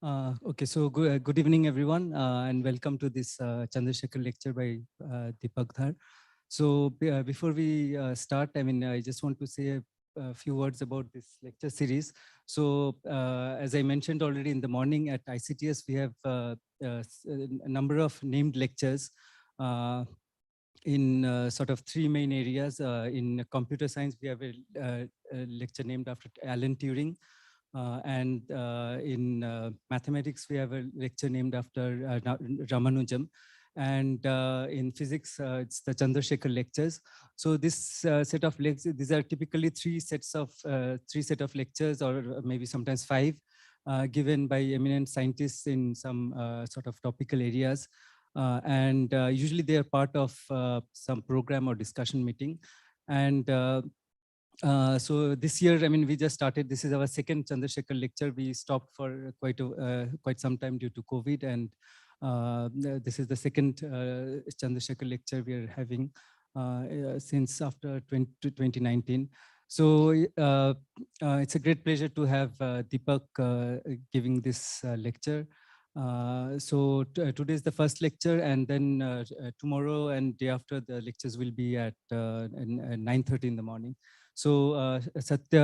Okay, so good evening, everyone, and welcome to this Chandrasekhar lecture by Deepak Dhar. So before we start, I just want to say a few words about this lecture series. So as I mentioned already in the morning at ICTS, we have a number of named lectures in sort of three main areas. In computer science, we have a lecture named after Alan Turing. And in mathematics, we have a lecture named after Ramanujan. And in physics, it's the Chandrasekhar lectures. So this set of lectures, these are typically three set of lectures, or maybe sometimes five, given by eminent scientists in some sort of topical areas. And usually they are part of some program or discussion meeting. And so this year, we just started. This is our second Chandrasekhar lecture. We stopped for quite some time due to COVID, and this is the second Chandrasekhar lecture we are having since after 2019. So it's a great pleasure to have Deepak giving this lecture. So today is the first lecture, and then tomorrow and day after, the lectures will be at 9:30 in the morning. So Satya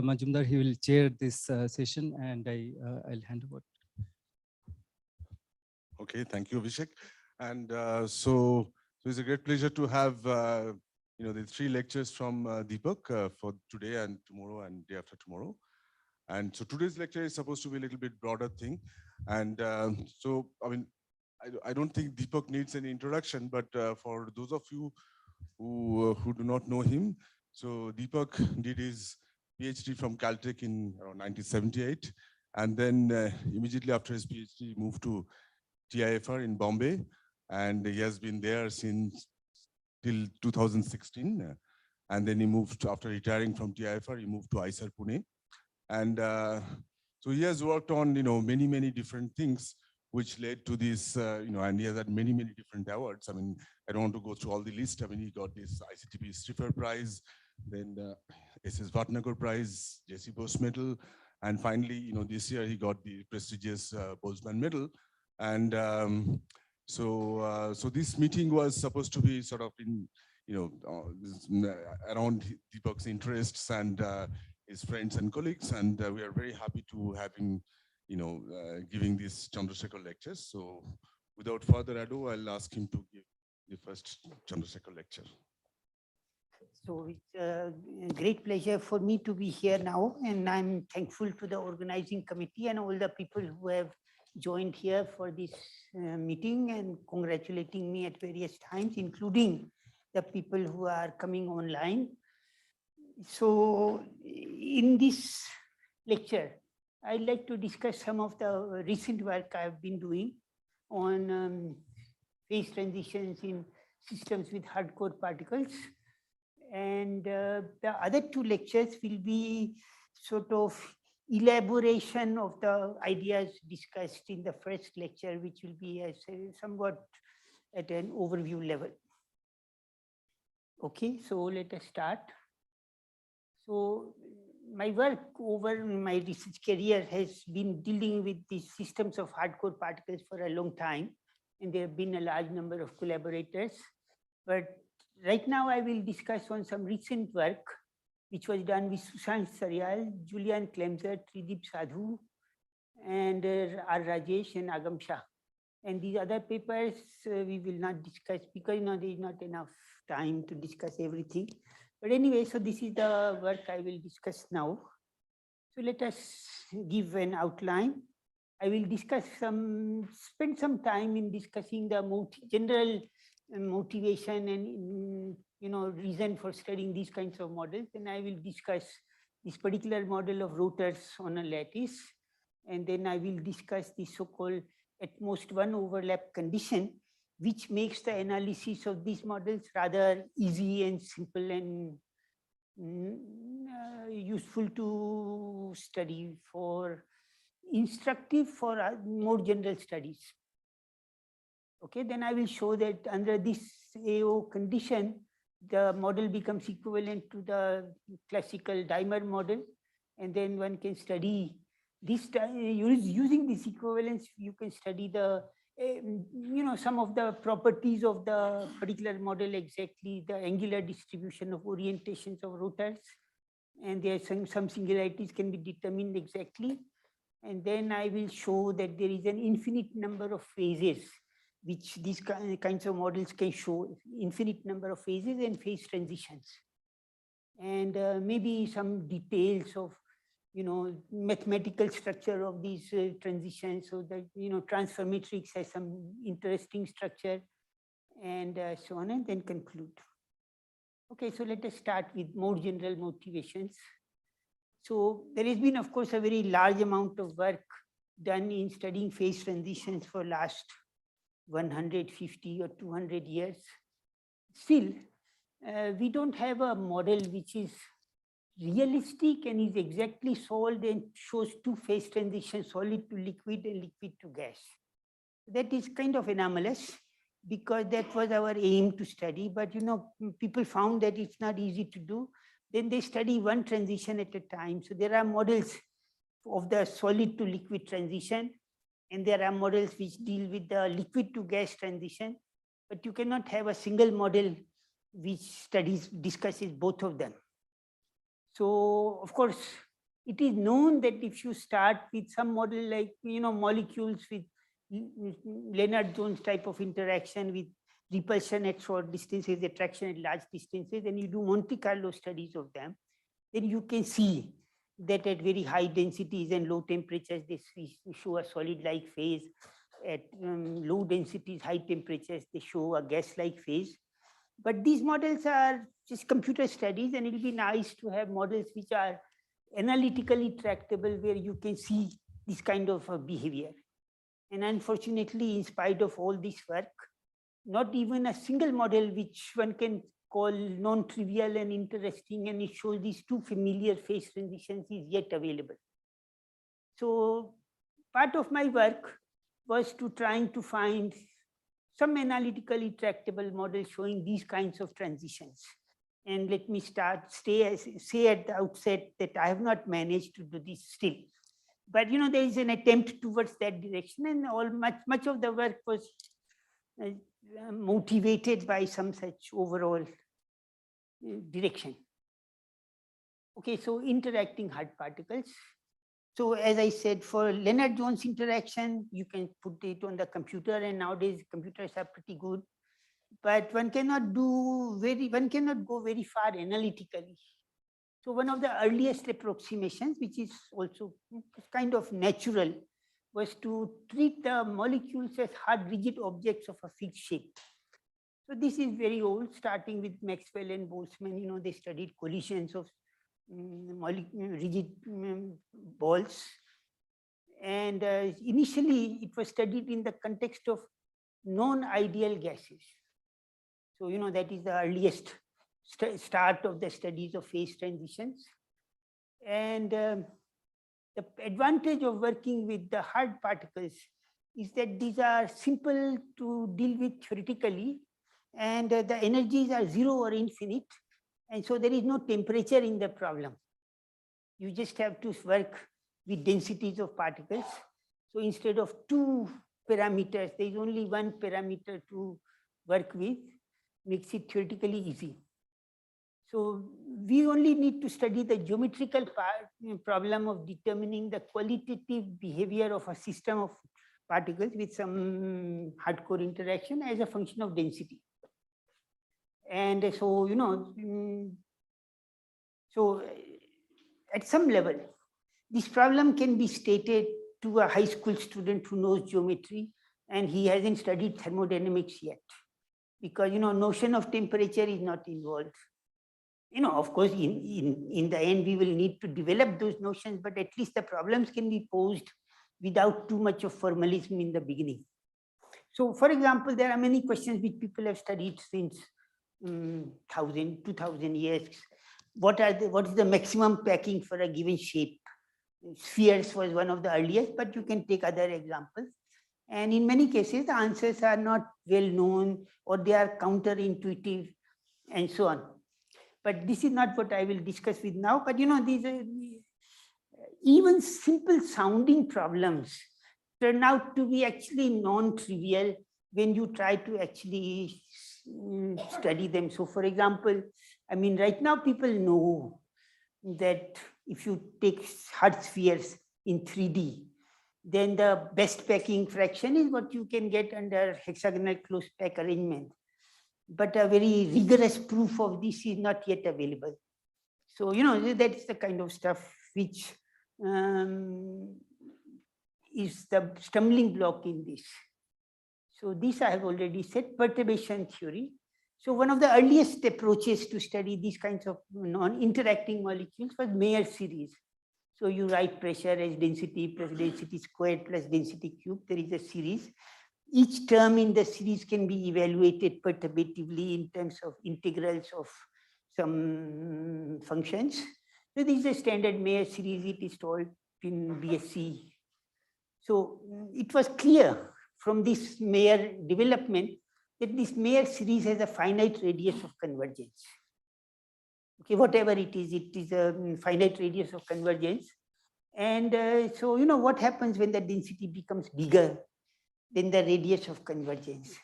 Majumdar, he will chair this session, and I'll hand over. Okay, thank you, Abhishek. And so it's a great pleasure to have the three lectures from Deepak for today and tomorrow and day after tomorrow. And so today's lecture is supposed to be a little bit broader thing. And so, I don't think Deepak needs any introduction, but for those of you who do not know him, so Deepak did his PhD from Caltech in around 1978. And then immediately after his PhD, he moved to TIFR in Bombay. And he has been there since till 2016. And then he moved, after retiring from TIFR, he moved to IISER-Pune. And so he has worked on, many different things, which led to this, and he has had many different awards. I don't want to go through all the list. He got this ICTP Striffer Prize, then the SS Vatnagar Prize, J.C. Bose Medal, and finally, this year he got the prestigious Boltzmann Medal. And so this meeting was supposed to be sort of in, around Deepak's interests and his friends and colleagues, and we are very happy to have him, giving these Chandrasekhar lectures. So without further ado, I'll ask him to give the first Chandrasekhar lecture. So it's a great pleasure for me to be here now, and I'm thankful to the organizing committee and all the people who have joined here for this meeting and congratulating me at various times, including the people who are coming online. So in this lecture, I'd like to discuss some of the recent work I've been doing on phase transitions in systems with hardcore particles. And the other two lectures will be sort of elaboration of the ideas discussed in the first lecture, which will be somewhat at an overview level. Okay, so let us start. So my work over my research career has been dealing with these systems of hardcore particles for a long time, and there have been a large number of collaborators. But right now I will discuss on some recent work which was done with Sushant Saryal, Julian Klemser, Tridip Sadhu, and R. Rajesh and Agam Shah. And these other papers we will not discuss because there is not enough time to discuss everything. But anyway, so this is the work I will discuss now. So let us give an outline. I will spend some time in discussing the general motivation and reason for studying these kinds of models. And I will discuss this particular model of rotors on a lattice. And then I will discuss the so-called at most one overlap condition, which makes the analysis of these models rather easy and simple and useful to study, for instructive for more general studies. Okay, then I will show that under this AO condition, the model becomes equivalent to the classical dimer model, and then one can study using this equivalence, you can study the some of the properties of the particular model, exactly the angular distribution of orientations of rotors, and there are some singularities can be determined exactly. And then I will show that there is an infinite number of phases which these kinds of models can show, infinite number of phases and phase transitions, and maybe some details of mathematical structure of these transitions, so that transfer matrix has some interesting structure, and so on, and then conclude. Okay, so let us start with more general motivations. So there has been, of course, a very large amount of work done in studying phase transitions for last 150 or 200 years. Still, we don't have a model which is realistic and is exactly solved and shows two phase transitions, solid to liquid and liquid to gas. That is kind of anomalous, because that was our aim to study, but people found that it's not easy to do. Then they study one transition at a time. So there are models of the solid to liquid transition, and there are models which deal with the liquid to gas transition, but you cannot have a single model which discusses both of them. So of course, it is known that if you start with some model like molecules with Lennard-Jones type of interaction with repulsion at short distances, attraction at large distances, and you do Monte Carlo studies of them, then you can see that at very high densities and low temperatures, they show a solid-like phase. At low densities, high temperatures, they show a gas-like phase. But these models are just computer studies, and it will be nice to have models which are analytically tractable, where you can see this kind of behavior. And unfortunately, in spite of all this work, not even a single model which one can call non-trivial and interesting, and it shows these two familiar phase transitions, is yet available. So part of my work was to trying to find some analytically tractable model showing these kinds of transitions. And let me say at the outset that I have not managed to do this still. But there is an attempt towards that direction, and much of the work was motivated by some such overall direction. Okay, so interacting hard particles. So as I said, for Lennard-Jones interaction, you can put it on the computer, and nowadays computers are pretty good. But one cannot go very far analytically. So one of the earliest approximations, which is also kind of natural, was to treat the molecules as hard rigid objects of a fixed shape. So this is very old, starting with Maxwell and Boltzmann. They studied collisions of rigid balls. And initially, it was studied in the context of non-ideal gases. So, that is the earliest start of the studies of phase transitions. And the advantage of working with the hard particles is that these are simple to deal with theoretically, and the energies are zero or infinite. And so there is no temperature in the problem. You just have to work with densities of particles. So instead of two parameters, there is only one parameter to work with, makes it theoretically easy. So we only need to study the geometrical problem of determining the qualitative behavior of a system of particles with some hardcore interaction as a function of density. And so, so at some level, this problem can be stated to a high school student who knows geometry and he hasn't studied thermodynamics yet, because notion of temperature is not involved. Of course, in the end, we will need to develop those notions, but at least the problems can be posed without too much of formalism in the beginning. So, for example, there are many questions which people have studied since 2,000 years. What is the maximum packing for a given shape? Spheres was one of the earliest, but you can take other examples. And in many cases, the answers are not well known, or they are counterintuitive, and so on. But this is not what I will discuss with now. But these are, even simple sounding problems turn out to be actually non-trivial when you try to actually study them. So for example, I mean, right now people know that if you take hard spheres in 3D, then the best packing fraction is what you can get under hexagonal close pack arrangement. But a very rigorous proof of this is not yet available. So, that's the kind of stuff which is the stumbling block in this. So this I have already said, perturbation theory. So one of the earliest approaches to study these kinds of non-interacting molecules was Mayer series. So you write pressure as density plus density squared plus density cubed. There is a series. Each term in the series can be evaluated perturbatively in terms of integrals of some functions. So this is a standard Mayer series. It is taught in BSc. So it was clear from this Mayer development that this Mayer series has a finite radius of convergence. Okay, whatever it is a finite radius of convergence. And so, what happens when the density becomes bigger than the radius of convergence?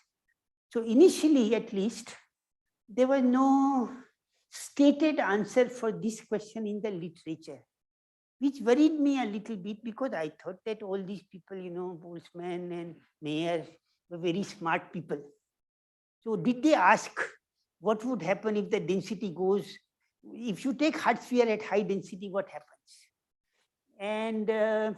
So initially, at least, there was no stated answer for this question in the literature, which worried me a little bit because I thought that all these people, Boltzmann and Mayer were very smart people. So did they ask what would happen if the density goes, if you take hard sphere at high density, what happens? And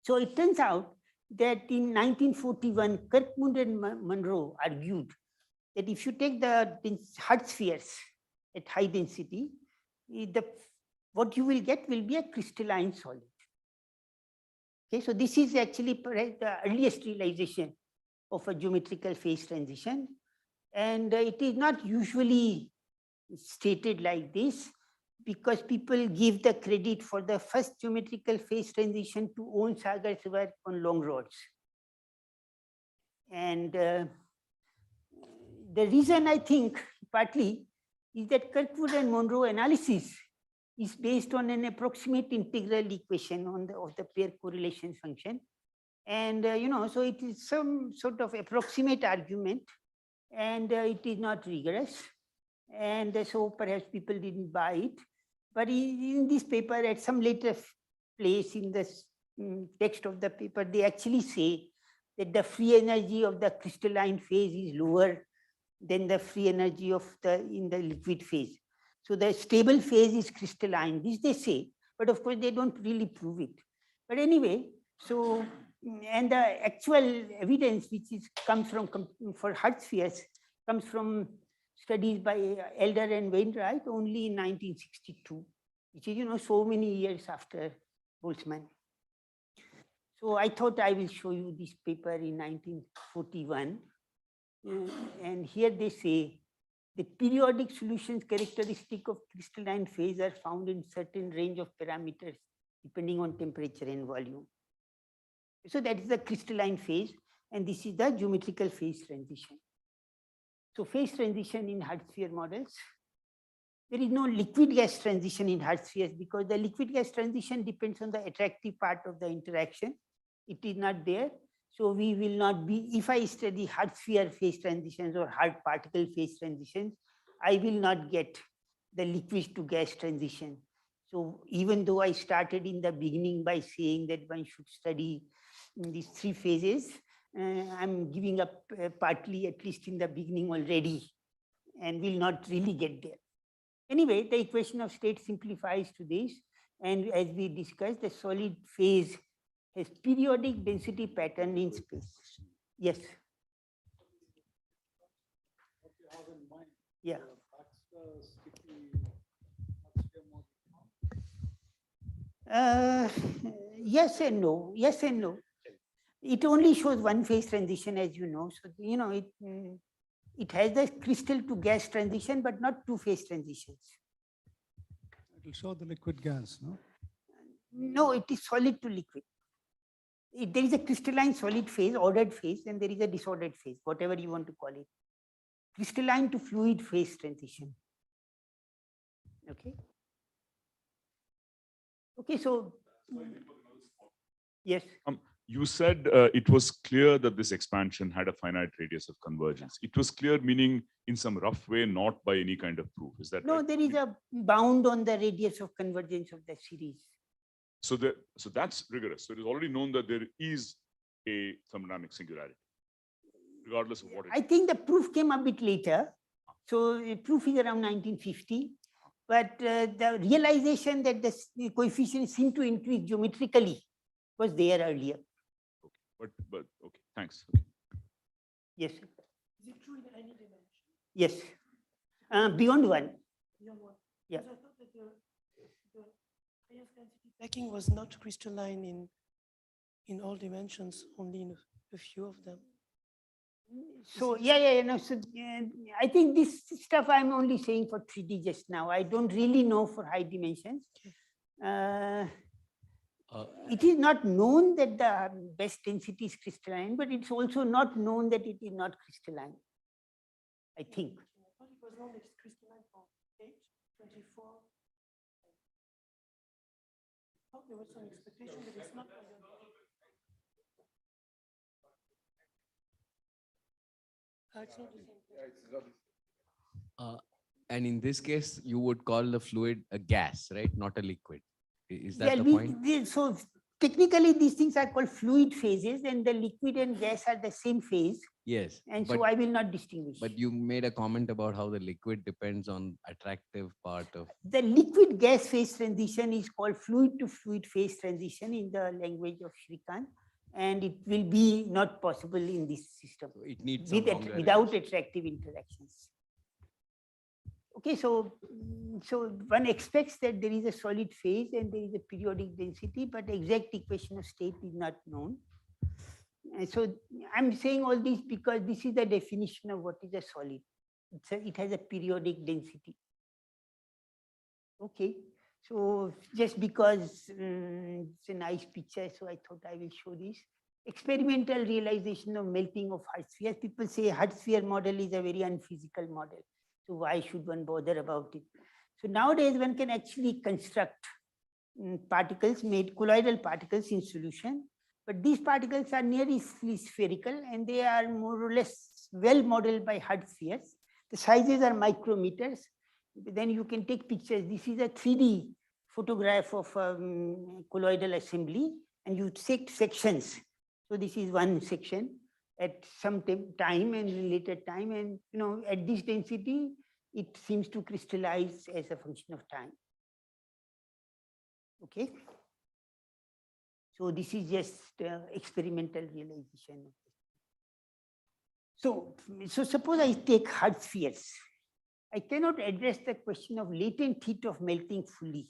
so it turns out that in 1941, Kirkwood and Monroe argued that if you take the hard spheres at high density, what you will get will be a crystalline solid. Okay, so this is actually perhaps the earliest realization of a geometrical phase transition. And it is not usually stated like this because people give the credit for the first geometrical phase transition to Owen-Sagar's work on long rods. And the reason I think partly is that Kirkwood and Monroe analysis is based on an approximate integral equation of the pair correlation function. And, so it is some sort of approximate argument and it is not rigorous. And so perhaps people didn't buy it. But in this paper, at some later place in the text of the paper, they actually say that the free energy of the crystalline phase is lower than the free energy of in the liquid phase. So the stable phase is crystalline, this they say, but of course they don't really prove it. But anyway, so, and the actual evidence which comes from, for hard spheres, comes from studies by Elder and Wainwright only in 1962, which is, so many years after Boltzmann. So I thought I will show you this paper in 1941. And here they say the periodic solutions characteristic of crystalline phase are found in certain range of parameters depending on temperature and volume. So that is the crystalline phase, and this is the geometrical phase transition. So phase transition in hard sphere models. There is no liquid gas transition in hard spheres because the liquid gas transition depends on the attractive part of the interaction. It is not there. So we will not be, if I study hard sphere phase transitions or hard particle phase transitions, I will not get the liquid to gas transition. So even though I started in the beginning by saying that one should study these three phases, I'm giving up partly, at least in the beginning already, and will not really get there. Anyway, the equation of state simplifies to this. And as we discussed, the solid phase has periodic density pattern in space. Yes. What you have in mind? Yeah. Yes and no. Yes and no. It only shows one phase transition, as you know. So it has the crystal to gas transition, but not two phase transitions. It will show the liquid gas, no? No, it is solid to liquid. There is a crystalline solid phase, ordered phase, and there is a disordered phase, whatever you want to call it. Crystalline to fluid phase transition. Okay. Okay, so yes. You said it was clear that this expansion had a finite radius of convergence. It was clear, meaning in some rough way, not by any kind of proof. Is that No, right? there is a bound on the radius of convergence of the series. So that's rigorous. So it is already known that there is a thermodynamic singularity, regardless of what it I is. think the proof came a bit later. So the proof is around 1950. But the realization that the coefficients seem to increase geometrically was there earlier. Okay. But okay, thanks. Okay. Yes. Sir. Is it true in any dimension? Yes. Beyond one. Beyond one? Yeah. Because I thought that the highest density packing was not crystalline in all dimensions, only in a few of them. So no. So I think this stuff I'm only saying for 3D just now. I don't really know for high dimensions. It is not known that the best density is crystalline, but it's also not known that it is not crystalline, I think. I thought it was known that it's crystalline for 8, 24. I thought there was some expectation that it's not. It's not the same. And in this case, you would call the fluid a gas, right? Not a liquid. Is that the point? So technically, these things are called fluid phases, and the liquid and gas are the same phase. Yes. And so I will not distinguish. But you made a comment about how the liquid depends on attractive part of. The liquid gas phase transition is called fluid to fluid phase transition in the language of Shrikant, and it will be not possible in this system. So it needs without attractive interactions. Okay, so one expects that there is a solid phase and there is a periodic density, but exact equation of state is not known. And so I'm saying all this because this is the definition of what is a solid. It has a periodic density. Okay, so just because it's a nice picture, so I thought I will show this. Experimental realization of melting of hard spheres. People say hard sphere model is a very unphysical model. So why should one bother about it? So nowadays one can actually construct particles, made colloidal particles in solution, but these particles are nearly spherical and they are more or less well modeled by hard spheres. The sizes are micrometers. Then you can take pictures. This is a 3D photograph of colloidal assembly, and you take sections. So this is one section at some time and later time, and at this density it seems to crystallize as a function of time. Okay, so this is just experimental realization. So suppose I take hard spheres. I cannot address the question of latent heat of melting fully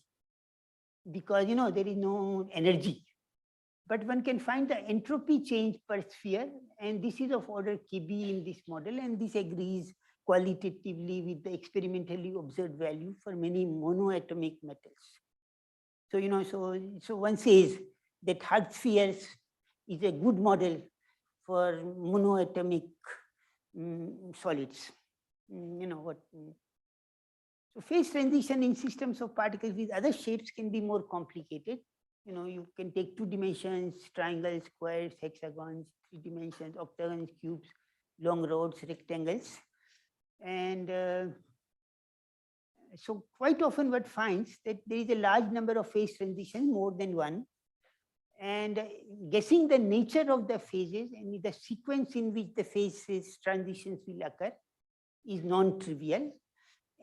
because there is no energy. But one can find the entropy change per sphere, and this is of order KB in this model, and this agrees qualitatively with the experimentally observed value for many monoatomic metals. So so one says that hard spheres is a good model for monoatomic solids. So phase transition in systems of particles with other shapes can be more complicated. You can take 2 dimensions, triangles, squares, hexagons, 3 dimensions, octagons, cubes, long rods, rectangles. And so quite often one finds that there is a large number of phase transitions, more than one. And guessing the nature of the phases and the sequence in which the phases transitions will occur is non-trivial.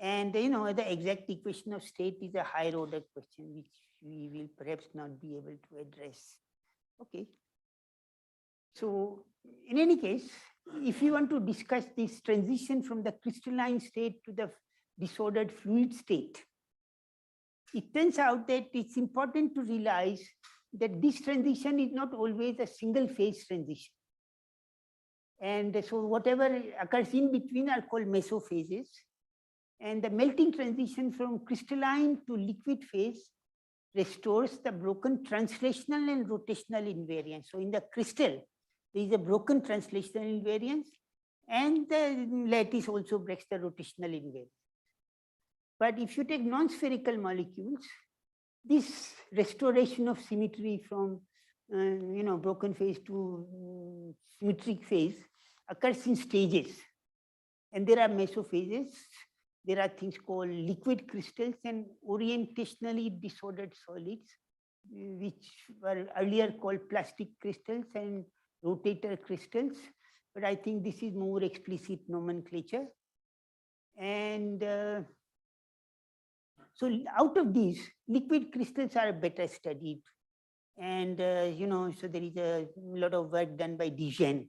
And the exact equation of state is a higher order question, which we will perhaps not be able to address. Okay. So in any case, if you want to discuss this transition from the crystalline state to the disordered fluid state, it turns out that it's important to realize that this transition is not always a single phase transition. And so whatever occurs in between are called mesophases. And the melting transition from crystalline to liquid phase restores the broken translational and rotational invariance. So in the crystal, there is a broken translational invariance, and the lattice also breaks the rotational invariance. But if you take non-spherical molecules, this restoration of symmetry from broken phase to symmetric phase occurs in stages. And there are mesophases. There are things called liquid crystals and orientationally disordered solids, which were earlier called plastic crystals and rotator crystals. But I think this is more explicit nomenclature. And so out of these, liquid crystals are better studied. And, so there is a lot of work done by Dijon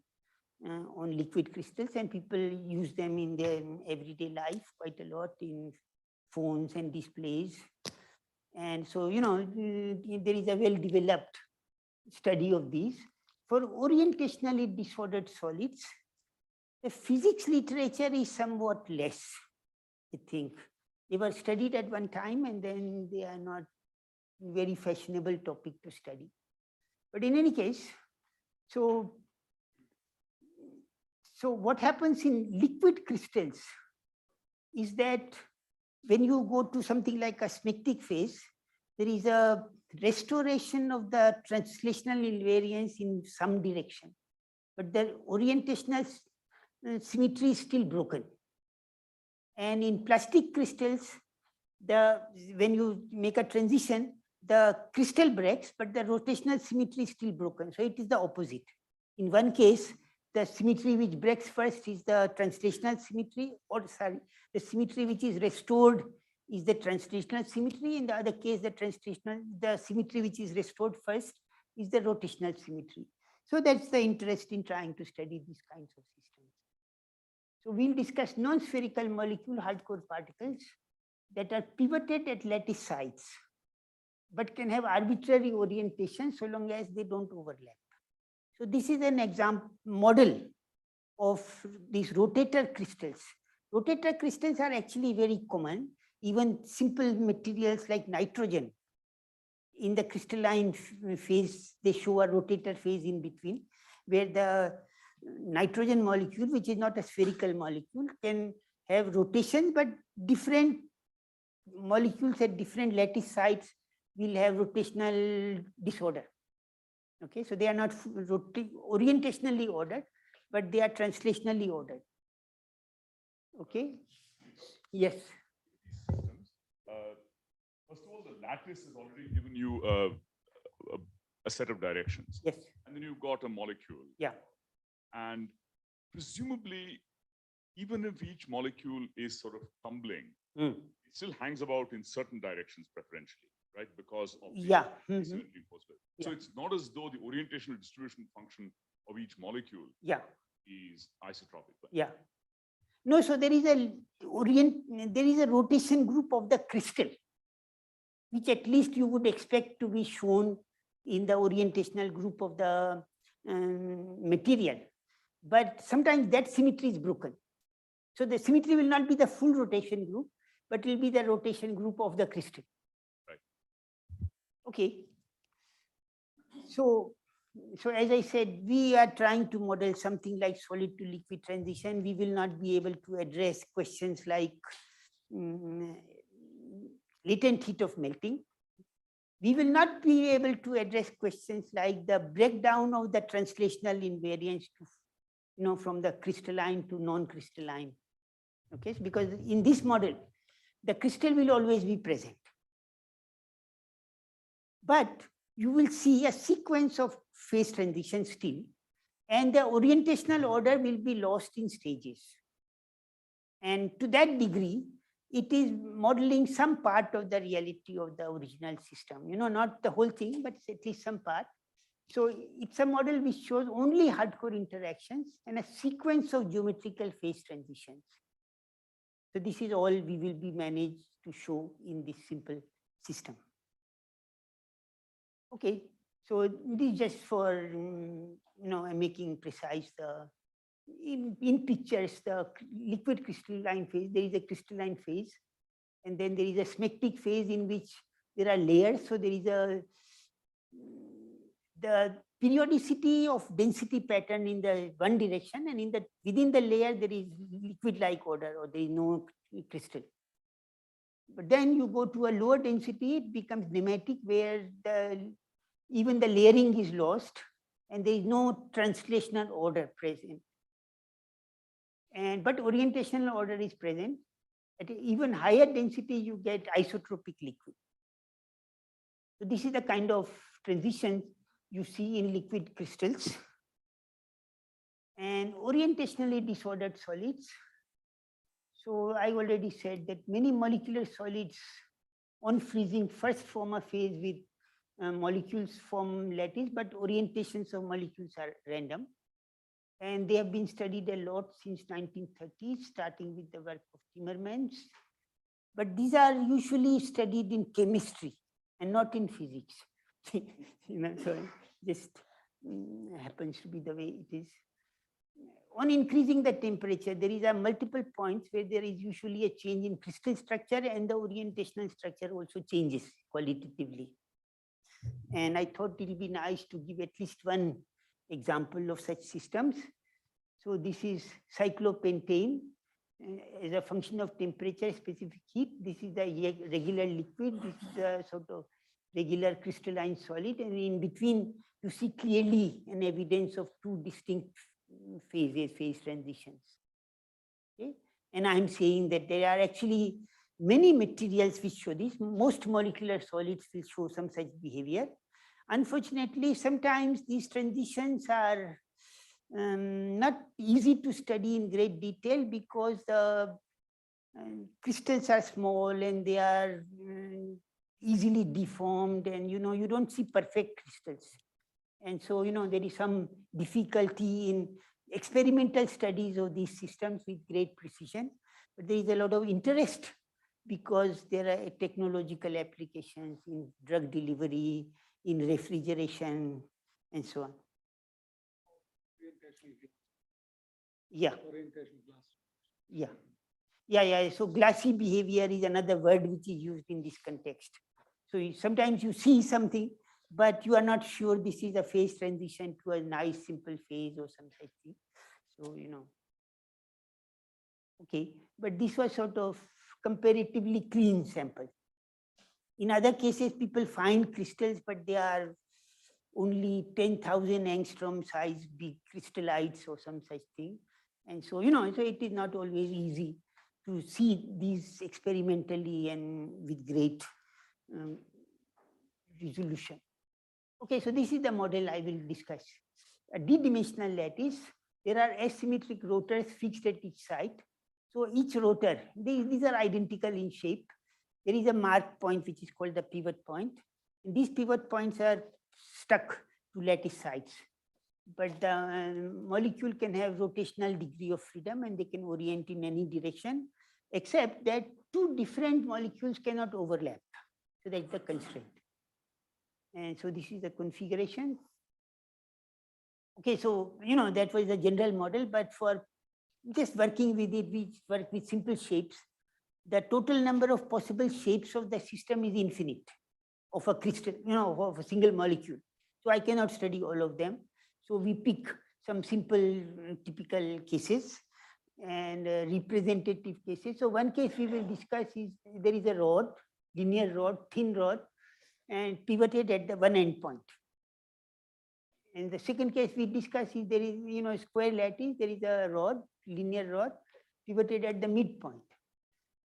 on liquid crystals, and people use them in their everyday life quite a lot in phones and displays. And so, there is a well-developed study of these. For orientationally disordered solids, the physics literature is somewhat less, I think. They were studied at one time, and then they are not very fashionable topic to study. But in any case, so what happens in liquid crystals is that when you go to something like a asymmetric phase, there is a restoration of the translational invariance in some direction, but the orientational symmetry is still broken. And in plastic crystals, when you make a transition, the crystal breaks, but the rotational symmetry is still broken. So it is the opposite. In one case, the symmetry which breaks first is the translational symmetry, or sorry, the symmetry which is restored is the translational symmetry. In the other case, the symmetry which is restored first is the rotational symmetry. So that's the interest in trying to study these kinds of systems. So we'll discuss non-spherical molecule hardcore particles that are pivoted at lattice sites, but can have arbitrary orientation so long as they don't overlap. So this is an example model of these rotator crystals. Rotator crystals are actually very common. Even simple materials like nitrogen, in the crystalline phase, they show a rotator phase in between, where the nitrogen molecule, which is not a spherical molecule, can have rotation, but different molecules at different lattice sites will have rotational disorder. Okay, so they are not orientationally ordered, but they are translationally ordered. Okay, yes. First of all, the lattice has already given you a set of directions. Yes. And then you've got a molecule. Yeah. And presumably, even if each molecule is sort of tumbling, it still hangs about in certain directions preferentially, right? Because of the asymmetry imposed. So it's not as though the orientational distribution function of each molecule is isotropic. Yeah. No, so there is a rotation group of the crystal, which at least you would expect to be shown in the orientational group of the material. But sometimes that symmetry is broken. So the symmetry will not be the full rotation group, but will be the rotation group of the crystal. Right. Okay. So as I said, we are trying to model something like solid to liquid transition. We will not be able to address questions like latent heat of melting. We will not be able to address questions like the breakdown of the translational invariance to, from the crystalline to non-crystalline. Okay, because in this model, the crystal will always be present. But you will see a sequence of phase transitions still, and the orientational order will be lost in stages. And to that degree, it is modeling some part of the reality of the original system, not the whole thing, but at least some part. So it's a model which shows only hardcore interactions and a sequence of geometrical phase transitions. So this is all we will be managed to show in this simple system. Okay, so this is just for, making precise the, in pictures, the liquid crystalline phase, there is a crystalline phase, and then there is a symmetric phase in which there are layers. So there is the periodicity of density pattern in the one direction, and within the layer there is liquid-like order, or there is no crystal. But then you go to a lower density, it becomes nematic, where even the layering is lost and there is no translational order present. But orientational order is present. At even higher density, you get isotropic liquid. So this is the kind of transition you see in liquid crystals. And orientationally disordered solids. So I already said that many molecular solids on freezing first form a phase with molecules from lattice, but orientations of molecules are random. And they have been studied a lot since 1930s, starting with the work of Timmermans. But these are usually studied in chemistry and not in physics. So it just happens to be the way it is. On increasing the temperature, there is a multiple points where there is usually a change in crystal structure, and the orientational structure also changes qualitatively. And I thought it would be nice to give at least one example of such systems. So this is cyclopentane as a function of temperature, specific heat. This is the regular liquid. This is the sort of regular crystalline solid. And in between, you see clearly an evidence of two distinct phase transitions. Okay? And I'm saying that there are actually many materials which show this. Most molecular solids will show some such behavior. Unfortunately, sometimes these transitions are not easy to study in great detail because the crystals are small and they are easily deformed, and you don't see perfect crystals. And so, there is some difficulty in experimental studies of these systems with great precision, but there is a lot of interest because there are technological applications in drug delivery, in refrigeration, and so on. Yeah. Yeah. So glassy behavior is another word which is used in this context. So sometimes you see something, but you are not sure this is a phase transition to a nice simple phase or some such thing. So, okay, but this was sort of comparatively clean sample. In other cases, people find crystals, but they are only 10,000 angstrom size big crystallites or some such thing. And so, so it is not always easy to see these experimentally and with great resolution. Okay, so this is the model I will discuss. A d-dimensional lattice, there are asymmetric rotors fixed at each site. So each rotor, these are identical in shape. There is a mark point which is called the pivot point. And these pivot points are stuck to lattice sites. But the molecule can have rotational degree of freedom and they can orient in any direction, except that two different molecules cannot overlap. So that's the constraint. And so this is the configuration. Okay, so, that was the general model, but for just working with it, we work with simple shapes. The total number of possible shapes of the system is infinite of a crystal, of a single molecule. So I cannot study all of them. So we pick some simple typical cases and representative cases. So one case we will discuss is there is a rod, linear rod, thin rod, and pivoted at the one end point. And the second case we discuss is there is, a square lattice, there is a rod, linear rod, pivoted at the midpoint.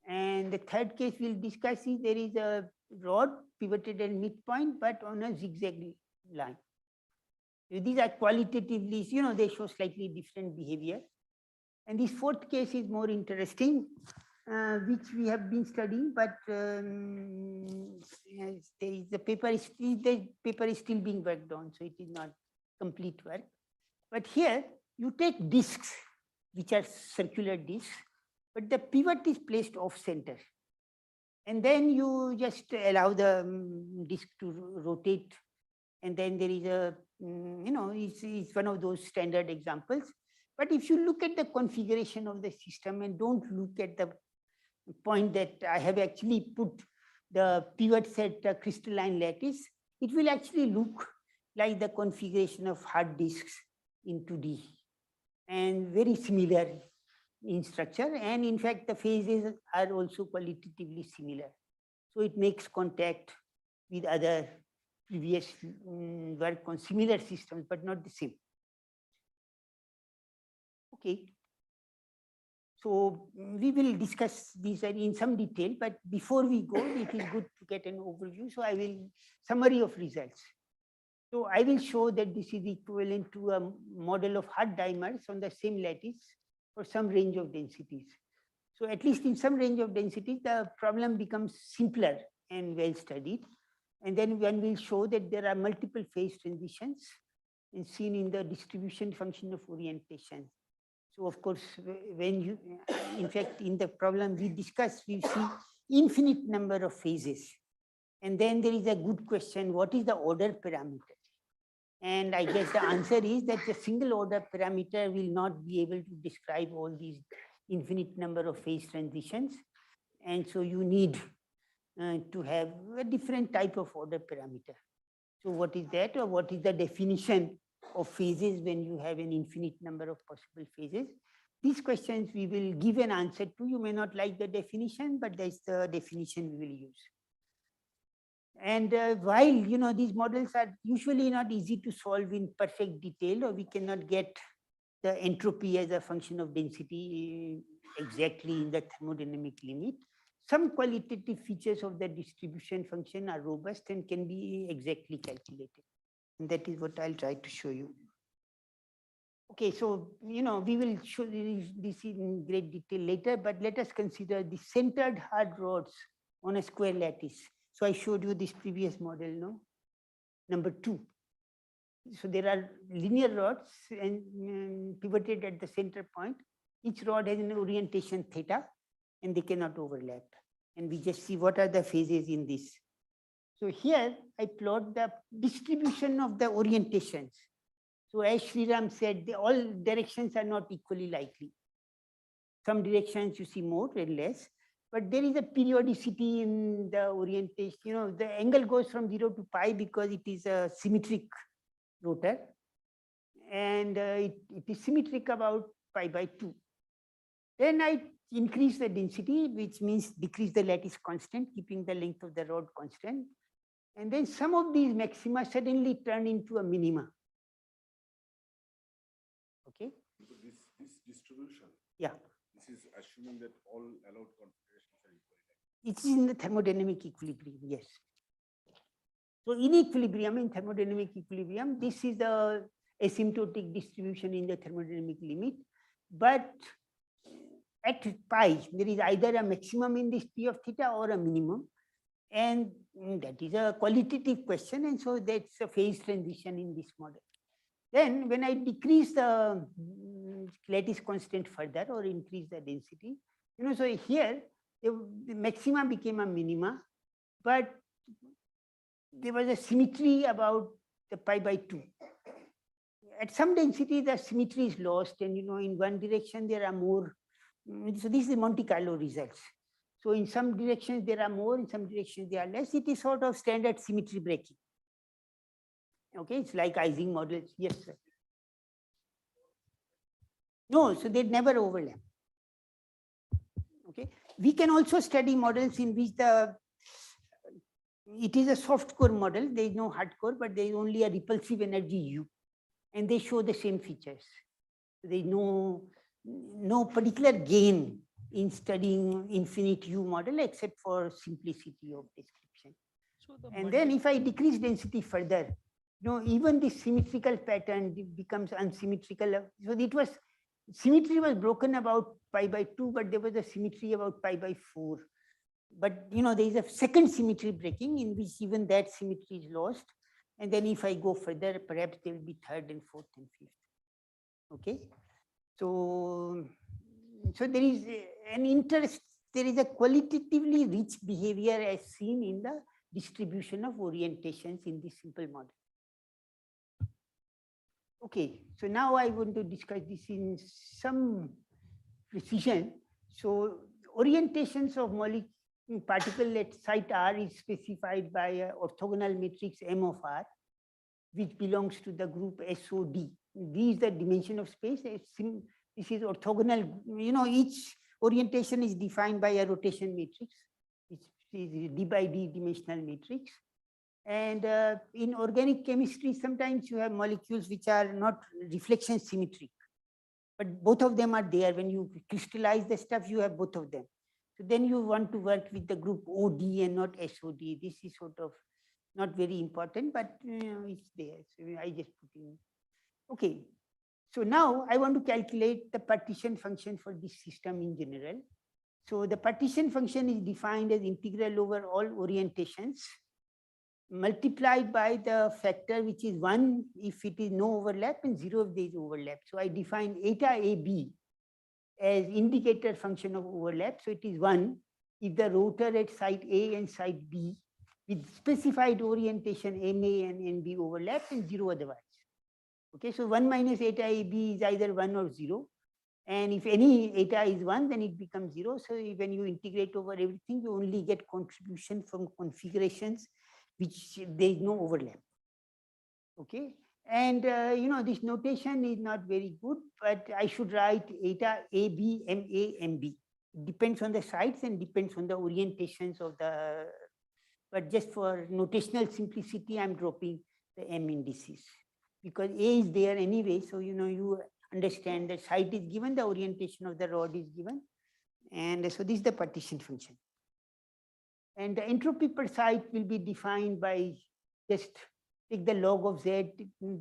And the third case we'll discuss is there is a rod pivoted at midpoint, but on a zigzag line. So these are qualitatively, they show slightly different behavior. And this fourth case is more interesting, which we have been studying, but the paper is still being worked on, so it is not complete work. But here you take disks, which are circular disks, but the pivot is placed off center. And then you just allow the disk to rotate. And then there is a, it's one of those standard examples. But if you look at the configuration of the system and don't look at the point that I have actually put the pivots at a crystalline lattice, it will actually look like the configuration of hard disks in 2D and very similar in structure, and in fact the phases are also qualitatively similar. So it makes contact with other previous work on similar systems, but not the same. Okay. So we will discuss these in some detail, but before we go, it is good to get an overview. So I will summary of results. So I will show that this is equivalent to a model of hard dimers on the same lattice for some range of densities. So at least in some range of densities, the problem becomes simpler and well studied. And then when we'll show that there are multiple phase transitions and seen in the distribution function of orientation. So of course, when you, in fact, in the problem we discussed, we see infinite number of phases. And then there is a good question, what is the order parameter? And I guess the answer is that the single order parameter will not be able to describe all these infinite number of phase transitions. And so you need to have a different type of order parameter. So what is that, or what is the definition of phases when you have an infinite number of possible phases? These questions we will give an answer to. You may not like the definition, but that's the definition we will use. And while these models are usually not easy to solve in perfect detail, or we cannot get the entropy as a function of density exactly in the thermodynamic limit, some qualitative features of the distribution function are robust and can be exactly calculated. And that is what I'll try to show you. Okay, so we will show this in great detail later, but let us consider the centered hard rods on a square lattice. So I showed you this previous model, no? Number 2. So there are linear rods and pivoted at the center point. Each rod has an orientation theta, and they cannot overlap. And we just see what are the phases in this. So here I plot the distribution of the orientations. So as Sriram said, all directions are not equally likely. Some directions you see more and less, but there is a periodicity in the orientation. The angle goes from 0 to pi because it is a symmetric rotor, and it is symmetric about pi by 2. Then I increase the density, which means decrease the lattice constant, keeping the length of the rod constant. And then some of these maxima suddenly turn into a minima. Okay. So this distribution. Yeah. This is assuming that all allowed configurations are equal. It is in the thermodynamic equilibrium, yes. So in equilibrium, in thermodynamic equilibrium, this is the asymptotic distribution in the thermodynamic limit. But at pi, there is either a maximum in this P of theta or a minimum. And that is a qualitative question. And so that's a phase transition in this model. Then when I decrease the lattice constant further or increase the density, so here the maxima became a minima, but there was a symmetry about the pi by 2. At some density, the symmetry is lost, and in one direction there are more. So this is the Monte Carlo results. So in some directions there are more, in some directions there are less. It is sort of standard symmetry breaking. Okay, it's like Ising models. Yes, sir. No, so they never overlap. Okay, we can also study models in which it is a soft core model. There is no hard core, but there is only a repulsive energy U, and they show the same features. There is no particular gain in studying infinite U model except for simplicity of description. So and then if I decrease density further, even the symmetrical pattern becomes unsymmetrical. So symmetry was broken about pi by 2, but there was a symmetry about pi by 4. But there is a second symmetry breaking in which even that symmetry is lost. And then if I go further, perhaps there will be third and fourth and fifth. Okay. So there is an interest, there is a qualitatively rich behavior as seen in the distribution of orientations in this simple model. Okay, so now I want to discuss this in some precision. So orientations of particle at site R is specified by an orthogonal matrix M of R, which belongs to the group SOD. D is the dimension of space. This is orthogonal. Each orientation is defined by a rotation matrix, which is d by d dimensional matrix. And in organic chemistry, sometimes you have molecules which are not reflection symmetric, but both of them are there. When you crystallize the stuff, you have both of them. So then you want to work with the group OD and not SOD. This is sort of not very important, but it's there. So I just put in. Okay. So now I want to calculate the partition function for this system in general. So the partition function is defined as integral over all orientations multiplied by the factor which is 1 if it is no overlap and 0 if there is overlap. So I define eta AB as indicator function of overlap. So it is 1 if the rotor at site A and site B with specified orientation MA and NB overlap and 0 otherwise. Okay, so 1 minus eta AB is either 1 or 0. And if any eta is 1, then it becomes 0. So when you integrate over everything, you only get contribution from configurations which there is no overlap. Okay, and this notation is not very good, but I should write eta AB, MA, MB. It depends on the sites and depends on the orientations of the, but just for notational simplicity, I'm dropping the M indices because A is there anyway. So, you understand that site is given, the orientation of the rod is given. And so this is the partition function. And the entropy per site will be defined by just take the log of Z,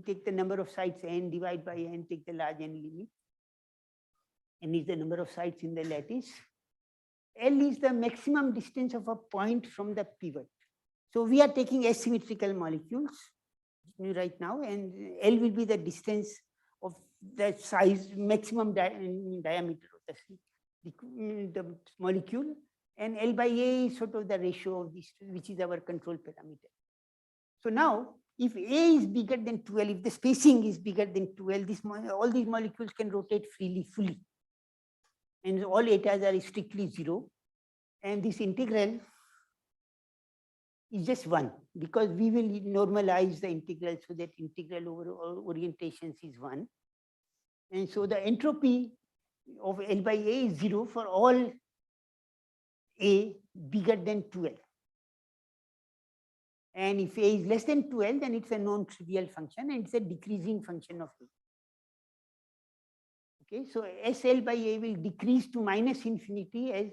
take the number of sites N, divide by N, take the large N limit. N is the number of sites in the lattice. L is the maximum distance of a point from the pivot. So we are taking asymmetrical molecules right now, and L will be the distance of the size, maximum diameter of the molecule. And L by A is sort of the ratio of this, which is our control parameter. So now, if A is bigger than 12, if the spacing is bigger than 12, all these molecules can rotate freely, fully. And all etas are strictly 0. And this integral is just 1, because we will normalize the integral so that integral over all orientations is 1. And so the entropy of L by A is 0 for all A bigger than 12. And if A is less than 12, then it's a non-trivial function and it's a decreasing function of A. Okay, so SL by A will decrease to minus infinity as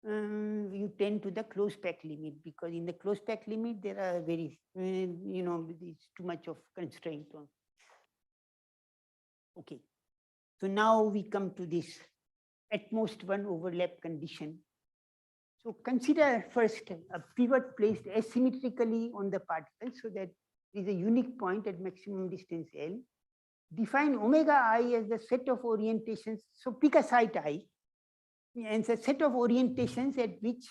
you tend to the closed pack limit, because in the closed pack limit, there are very, it's too much of constraint on. Okay, so now we come to this at most one overlap condition. So consider first a pivot placed asymmetrically on the particle so that there is a unique point at maximum distance L. Define omega I as the set of orientations. So pick a site I and a set of orientations at which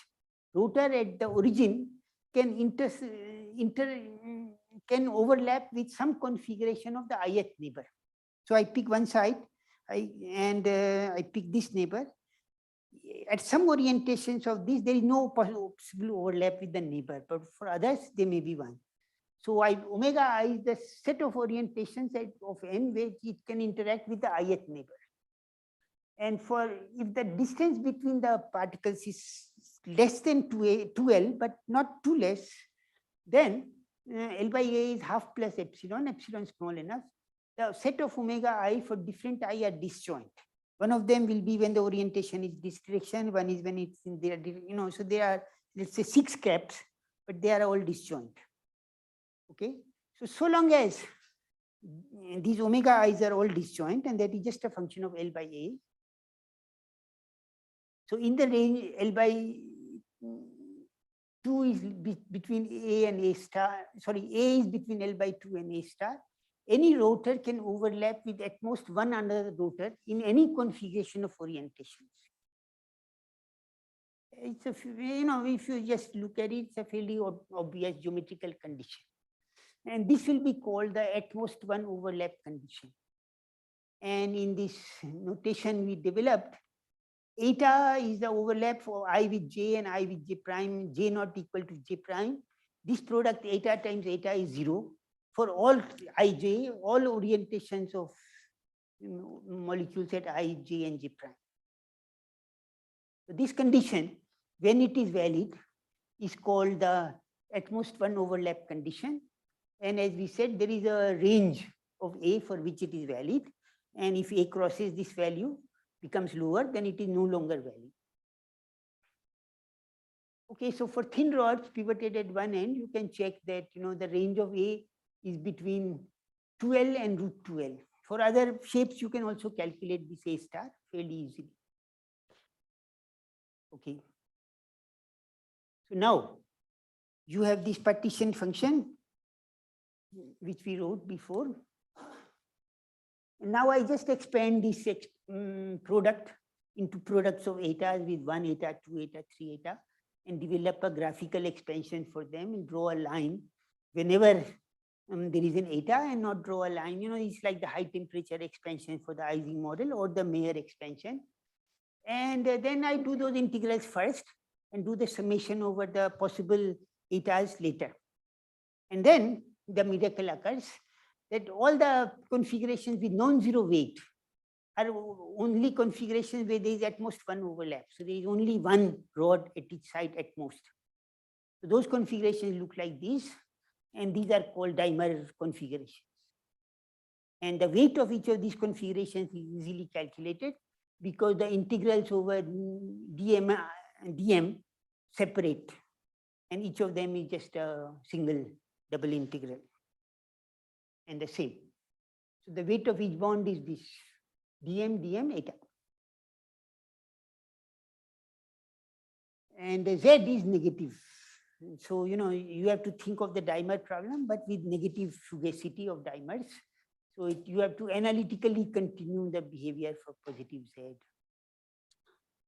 rotor at the origin can can overlap with some configuration of the ith neighbor. So I pick one site I pick this neighbor. At some orientations of this, there is no possible overlap with the neighbor, but for others, there may be one. So omega I is the set of orientations of N where it can interact with the ith neighbor. And if the distance between the particles is less than 2L, but not too less, then L by A is half plus epsilon, epsilon small enough. The set of omega I for different I are disjoint. One of them will be when the orientation is this direction, one is when it's in their, so there are, let's say 6 caps, but they are all disjoint. Okay, so long as these omega I's are all disjoint, and that is just a function of L by A. So in the range L by 2 is between A and A star, sorry, A is between L by 2 and A star. Any rotor can overlap with at most one another rotor in any configuration of orientations. It's a, if you just look at it, it's a fairly obvious geometrical condition. And this will be called the at most one overlap condition. And in this notation we developed, eta is the overlap for I with J and I with J prime, J not equal to J prime. This product eta times eta is 0. For all Ij, all orientations of molecules at I, J, and J prime. So this condition, when it is valid, is called the at most one overlap condition. And as we said, there is a range of A for which it is valid. And if A crosses this value, becomes lower, then it is no longer valid. Okay, so for thin rods pivoted at one end, you can check that the range of A is between 2L and root 2L. For other shapes, you can also calculate this A star fairly easily. Okay. So now you have this partition function, which we wrote before. And now I just expand this product into products of etas with 1 eta, 2 eta, 3 eta, and develop a graphical expansion for them and draw a line whenever there is an eta, and not draw a line. It's like the high temperature expansion for the Ising model or the Mayer expansion. And then I do those integrals first and do the summation over the possible etas later. And then the miracle occurs that all the configurations with non-zero weight are only configurations where there is at most one overlap. So there is only one rod at each side at most. So those configurations look like this, and these are called dimer configurations. And the weight of each of these configurations is easily calculated because the integrals over dm separate, and each of them is just a single double integral, and the same. So the weight of each bond is this dm eta. And Z is negative. So, you have to think of the dimer problem, but with negative fugacity of dimers. So you have to analytically continue the behavior for positive Z.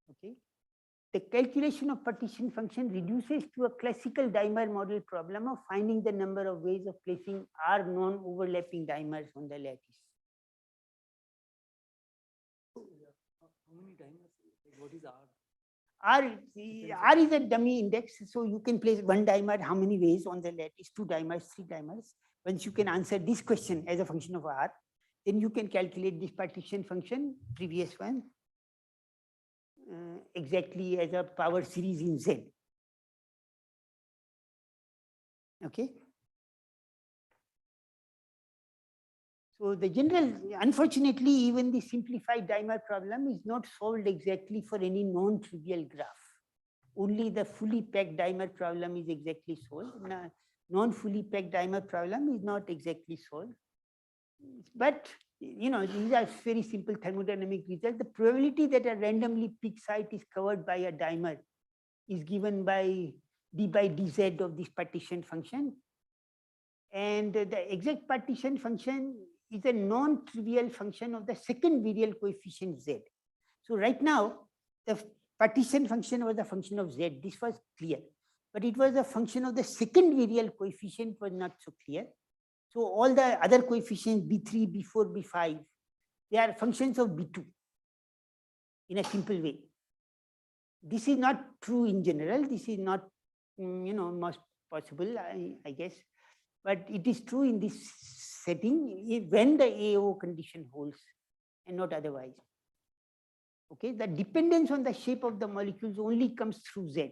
Okay. The calculation of partition function reduces to a classical dimer model problem of finding the number of ways of placing R non-overlapping dimers on the lattice. How many dimers? What is R? R is a dummy index, so you can place one dimer how many ways on the lattice, 2 dimers, 3 dimers. Once you can answer this question as a function of R, then you can calculate this partition function, previous one, exactly as a power series in Z. Okay. So the general, unfortunately, even the simplified dimer problem is not solved exactly for any non-trivial graph. Only the fully packed dimer problem is exactly solved. Non-fully packed dimer problem is not exactly solved. But these are very simple thermodynamic results. The probability that a randomly picked site is covered by a dimer is given by d by dz of this partition function. And the exact partition function is a non-trivial function of the second virial coefficient z. So right now, the partition function was a function of z. This was clear. But it was a function of the second virial coefficient was not so clear. So all the other coefficients, B3, B4, B5, they are functions of B2 in a simple way. This is not true in general. This is not, most possible, I guess. But it is true in this setting when the AO condition holds and not otherwise. Okay, the dependence on the shape of the molecules only comes through Z,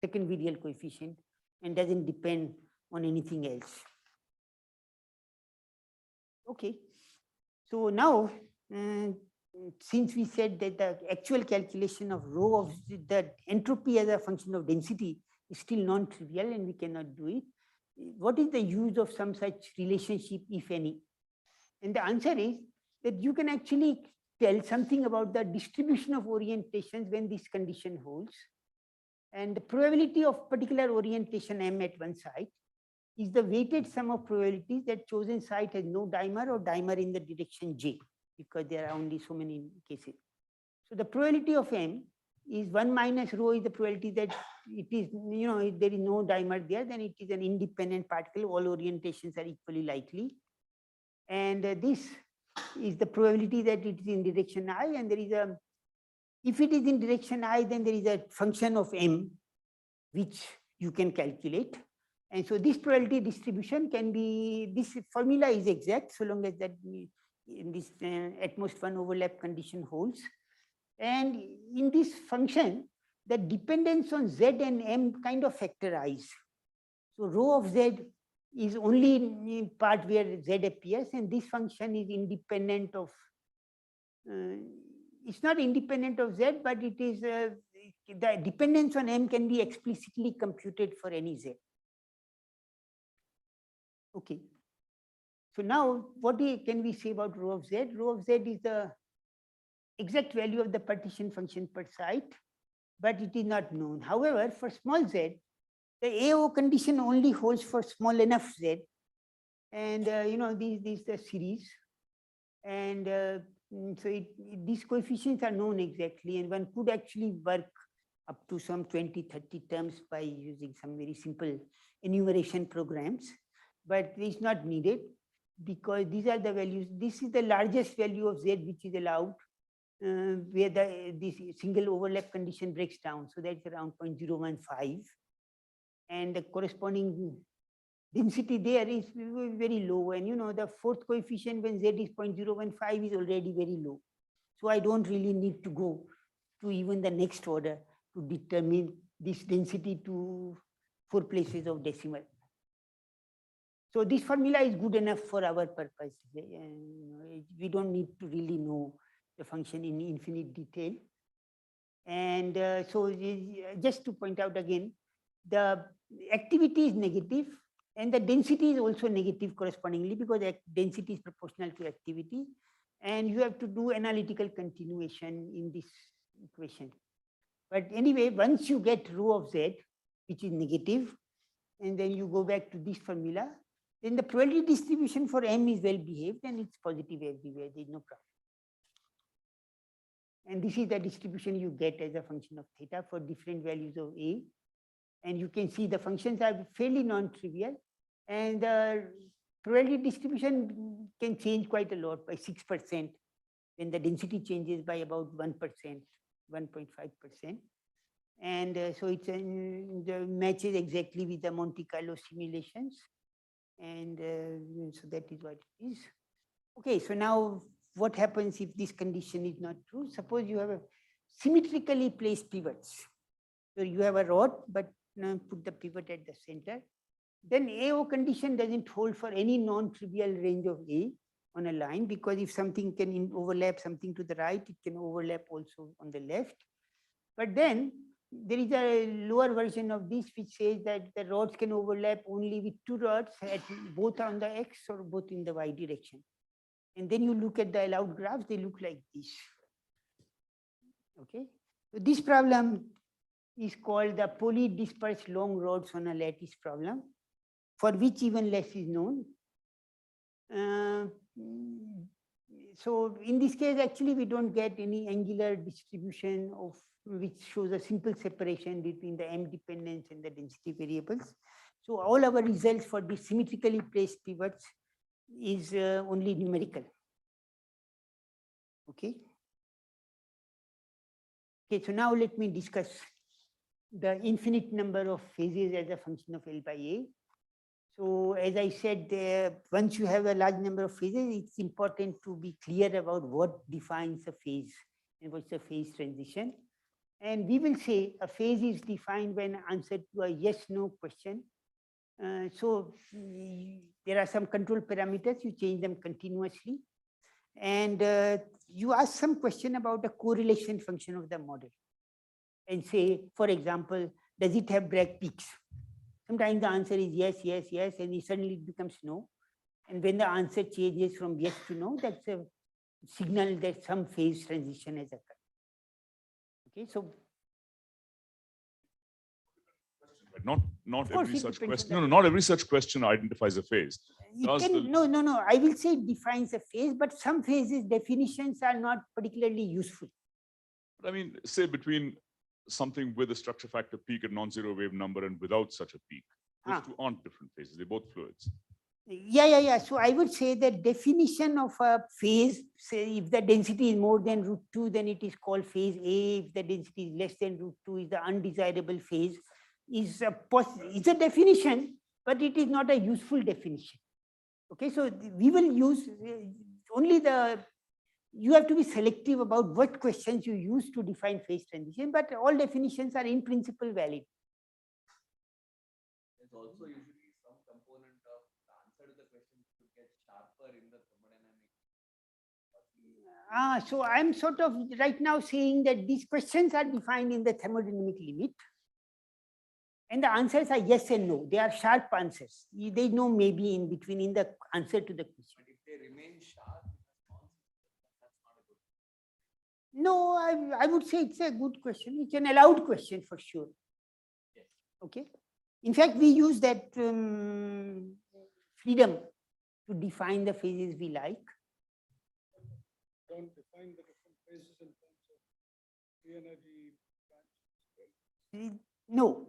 second virial coefficient, and doesn't depend on anything else. Okay, so now, since we said that the actual calculation of rho of the entropy as a function of density is still non-trivial and we cannot do it, what is the use of some such relationship, if any? And the answer is that you can actually tell something about the distribution of orientations when this condition holds. And the probability of particular orientation M at one site is the weighted sum of probabilities that chosen site has no dimer or dimer in the direction J, because there are only so many cases. So the probability of M is 1 minus rho is the probability that it is, if there is no dimer there, then it is an independent particle. All orientations are equally likely. And this is the probability that it is in direction I, and there is a, if it is in direction I, then there is a function of M, which you can calculate. And so this probability distribution can be, this formula is exact so long as that in this at most one overlap condition holds. And in this function, the dependence on Z and M kind of factorize. So rho of Z is only in part where Z appears, and this function is independent of, it's not independent of Z, but it is, the dependence on M can be explicitly computed for any Z. Okay. So now what can we say about rho of Z? Rho of Z is the exact value of the partition function per site, but it is not known. However, for small z, the AO condition only holds for small enough z. And these the series. And so these coefficients are known exactly, and one could actually work up to some 20, 30 terms by using some very simple enumeration programs, but it's not needed because these are the values. This is the largest value of z which is allowed where this single overlap condition breaks down. So that's around 0.015. And the corresponding density there is very low. And the fourth coefficient when z is 0.015 is already very low. So I don't really need to go to even the next order to determine this density to 4 places of decimal. So this formula is good enough for our purpose. We don't need to really know the function in infinite detail. And so just to point out again, the activity is negative and the density is also negative correspondingly because density is proportional to activity. And you have to do analytical continuation in this equation. But anyway, once you get rho of z, which is negative, and then you go back to this formula, then the probability distribution for M is well behaved and it's positive everywhere. There is no problem. And this is the distribution you get as a function of theta for different values of A. And you can see the functions are fairly non-trivial. And the probability distribution can change quite a lot by 6% when the density changes by about 1%, 1.5%. And so it's the matches exactly with the Monte Carlo simulations. And so that is what it is. Okay, so now what happens if this condition is not true? Suppose you have a symmetrically placed pivots. So you have a rod, but put the pivot at the center. Then AO condition doesn't hold for any non-trivial range of A on a line, because if something can overlap something to the right, it can overlap also on the left. But then there is a lower version of this which says that the rods can overlap only with 2 rods at both on the X or both in the Y direction. And then you look at the allowed graphs, they look like this. Okay, so this problem is called the poly-dispersed long rods on a lattice problem, for which even less is known. So in this case, actually, we don't get any angular distribution of which shows a simple separation between the M dependence and the density variables. So all our results for the symmetrically placed pivots is only numerical. Okay. Okay, so now let me discuss the infinite number of phases as a function of L by A. So as I said, once you have a large number of phases, it's important to be clear about what defines a phase and what's the phase transition. And we will say a phase is defined when answered to a yes/no question. So there are some control parameters, you change them continuously. And you ask some question about the correlation function of the model. And say, for example, does it have Bragg peaks? Sometimes the answer is yes, yes, yes, and suddenly it becomes no. And when the answer changes from yes to no, that's a signal that some phase transition has occurred. Okay, so not every such question. Not every such question identifies a phase. No. I will say it defines a phase, but some phases definitions are not particularly useful. But I mean, say between something with a structure factor peak at non-zero wave number and without such a peak, those two aren't different phases. They're both fluids. Yeah. So I would say the definition of a phase, say if the density is more than √2, then it is called phase A. If the density is less than √2, is the undesirable phase. Is a definition, but it is not a useful definition. Okay, so we will use only you have to be selective about what questions you use to define phase transition, but all definitions are in principle valid. There's also usually some component of the answer to the question to get sharper in the thermodynamic. So I'm sort of right now saying that these questions are defined in the thermodynamic limit. And the answers are yes and no. They are sharp answers. They know maybe in between in the answer to the question. But if they remain sharp, that's not a good. No, I would say it's a good question. It's an allowed question for sure. Yes. Okay. In fact, we use that freedom to define the phases we like. Don't define the different phases in terms of free energy. No,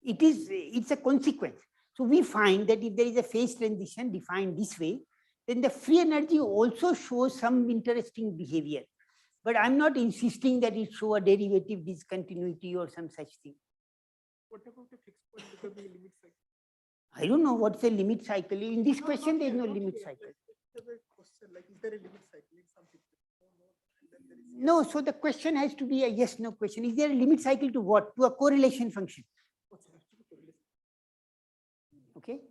it's a consequence. So we find that if there is a phase transition defined this way, then the free energy also shows some interesting behavior. But I'm not insisting that it show a derivative discontinuity or some such thing. What about the fixed point becoming a limit cycle? I don't know what's a limit cycle. In this question, there is no limit cycle. Question, like, is there a limit cycle in some people? No, so the question has to be a yes/no question. Is there a limit cycle to what? To a correlation function. Okay.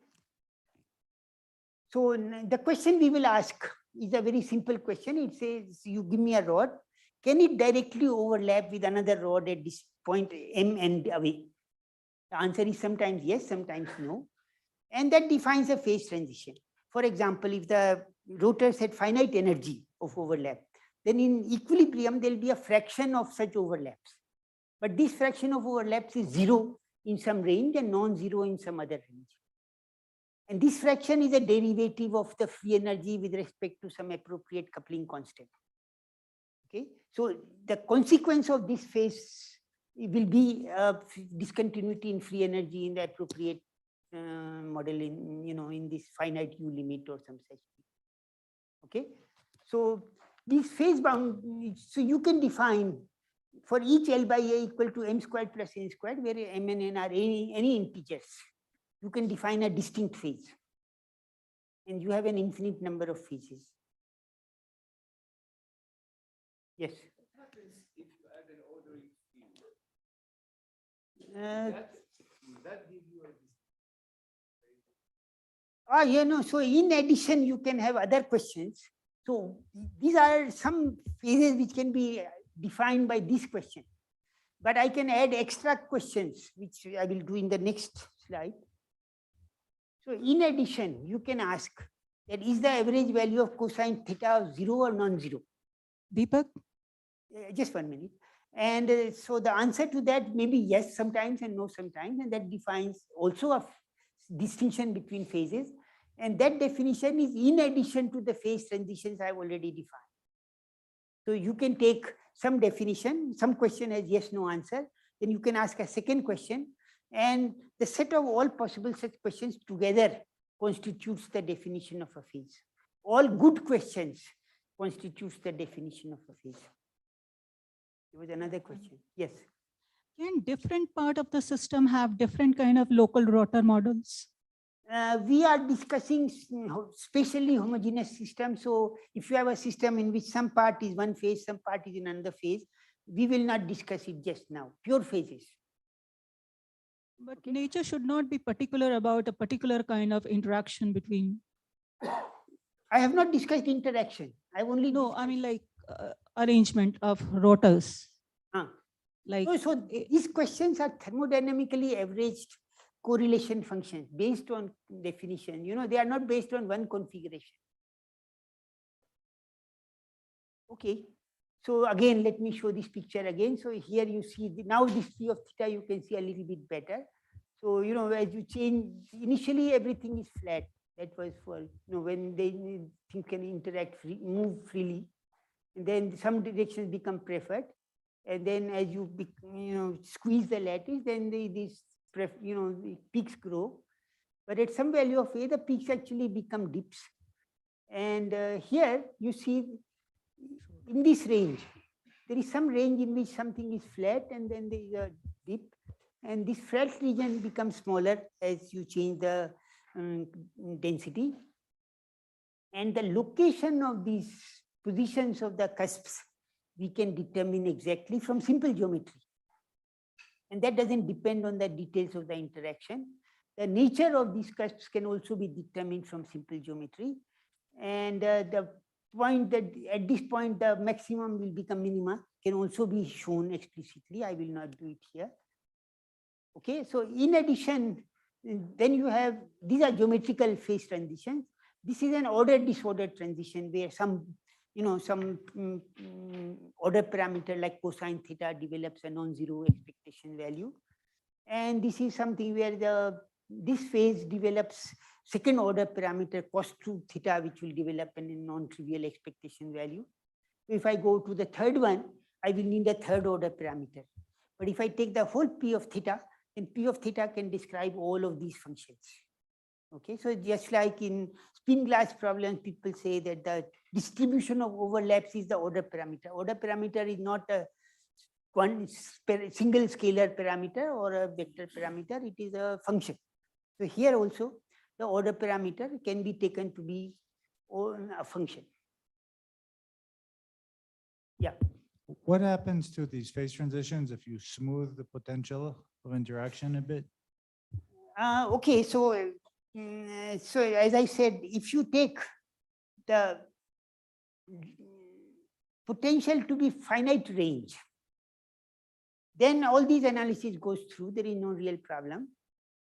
So the question we will ask is a very simple question. It says, you give me a rod. Can it directly overlap with another rod at this point m and away? The answer is sometimes yes, sometimes no. And that defines a phase transition. For example, if the rotors had finite energy of overlap, then in equilibrium, there will be a fraction of such overlaps. But this fraction of overlaps is 0 in some range and non-zero in some other range. And this fraction is a derivative of the free energy with respect to some appropriate coupling constant. Okay, so the consequence of this phase will be discontinuity in free energy in the appropriate model in this finite U limit or some such thing. Okay, so these phase bound, so you can define for each L by A equal to m squared plus n squared, where m and n are any integers, you can define a distinct phase. And you have an infinite number of phases. Yes. What happens if you add an ordering field? Does that give you a Yeah, no. So in addition, you can have other questions. So these are some phases which can be defined by this question. But I can add extra questions, which I will do in the next slide. So in addition, you can ask that is the average value of cosine theta 0 or non-zero? Deepak? Just 1 minute. And so the answer to that may be yes sometimes and no sometimes, and that defines also a distinction between phases. And that definition is in addition to the phase transitions I have already defined. So you can take some definition, some question has yes, no answer, then you can ask a second question, and the set of all possible such questions together constitutes the definition of a phase. All good questions constitutes the definition of a phase. There was another question. Yes. Can different part of the system have different kind of local rotor models? We are discussing spatially homogeneous systems. So if you have a system in which some part is one phase, some part is in another phase, we will not discuss it just now. Pure phases. But nature should not be particular about a particular kind of interaction between. I have not discussed interaction. I only No, I mean like arrangement of rotors. Like so these questions are thermodynamically averaged correlation functions based on definition. They are not based on one configuration. Okay. So again, let me show this picture again. So here you see now this phi of theta you can see a little bit better. So as you change, initially everything is flat. That was for when things can interact move freely, and then some directions become preferred, and then as you squeeze the lattice, then these the peaks grow, but at some value of A, the peaks actually become dips. And here you see in this range, there is some range in which something is flat and then there is a dip, and this flat region becomes smaller as you change the density. And the location of these positions of the cusps, we can determine exactly from simple geometry. And that doesn't depend on the details of the interaction. The nature of these cusps can also be determined from simple geometry. And the point that at this point, the maximum will become minima can also be shown explicitly. I will not do it here. Okay, so in addition, then you have, these are geometrical phase transitions. This is an ordered disordered transition where some, some order parameter like cosine theta develops a non-zero expectation value. And this is something where this phase develops second order parameter cos 2 theta, which will develop a non-trivial expectation value. If I go to the third one, I will need a third order parameter. But if I take the whole P of theta, then P of theta can describe all of these functions. Okay, so just like in spin glass problems, people say that the distribution of overlaps is the order parameter. Order parameter is not a single scalar parameter or a vector parameter, it is a function. So here also, the order parameter can be taken to be a function. Yeah. What happens to these phase transitions if you smooth the potential of interaction a bit? Okay, so as I said, if you take the potential to be finite range, then all these analysis goes through, there is no real problem.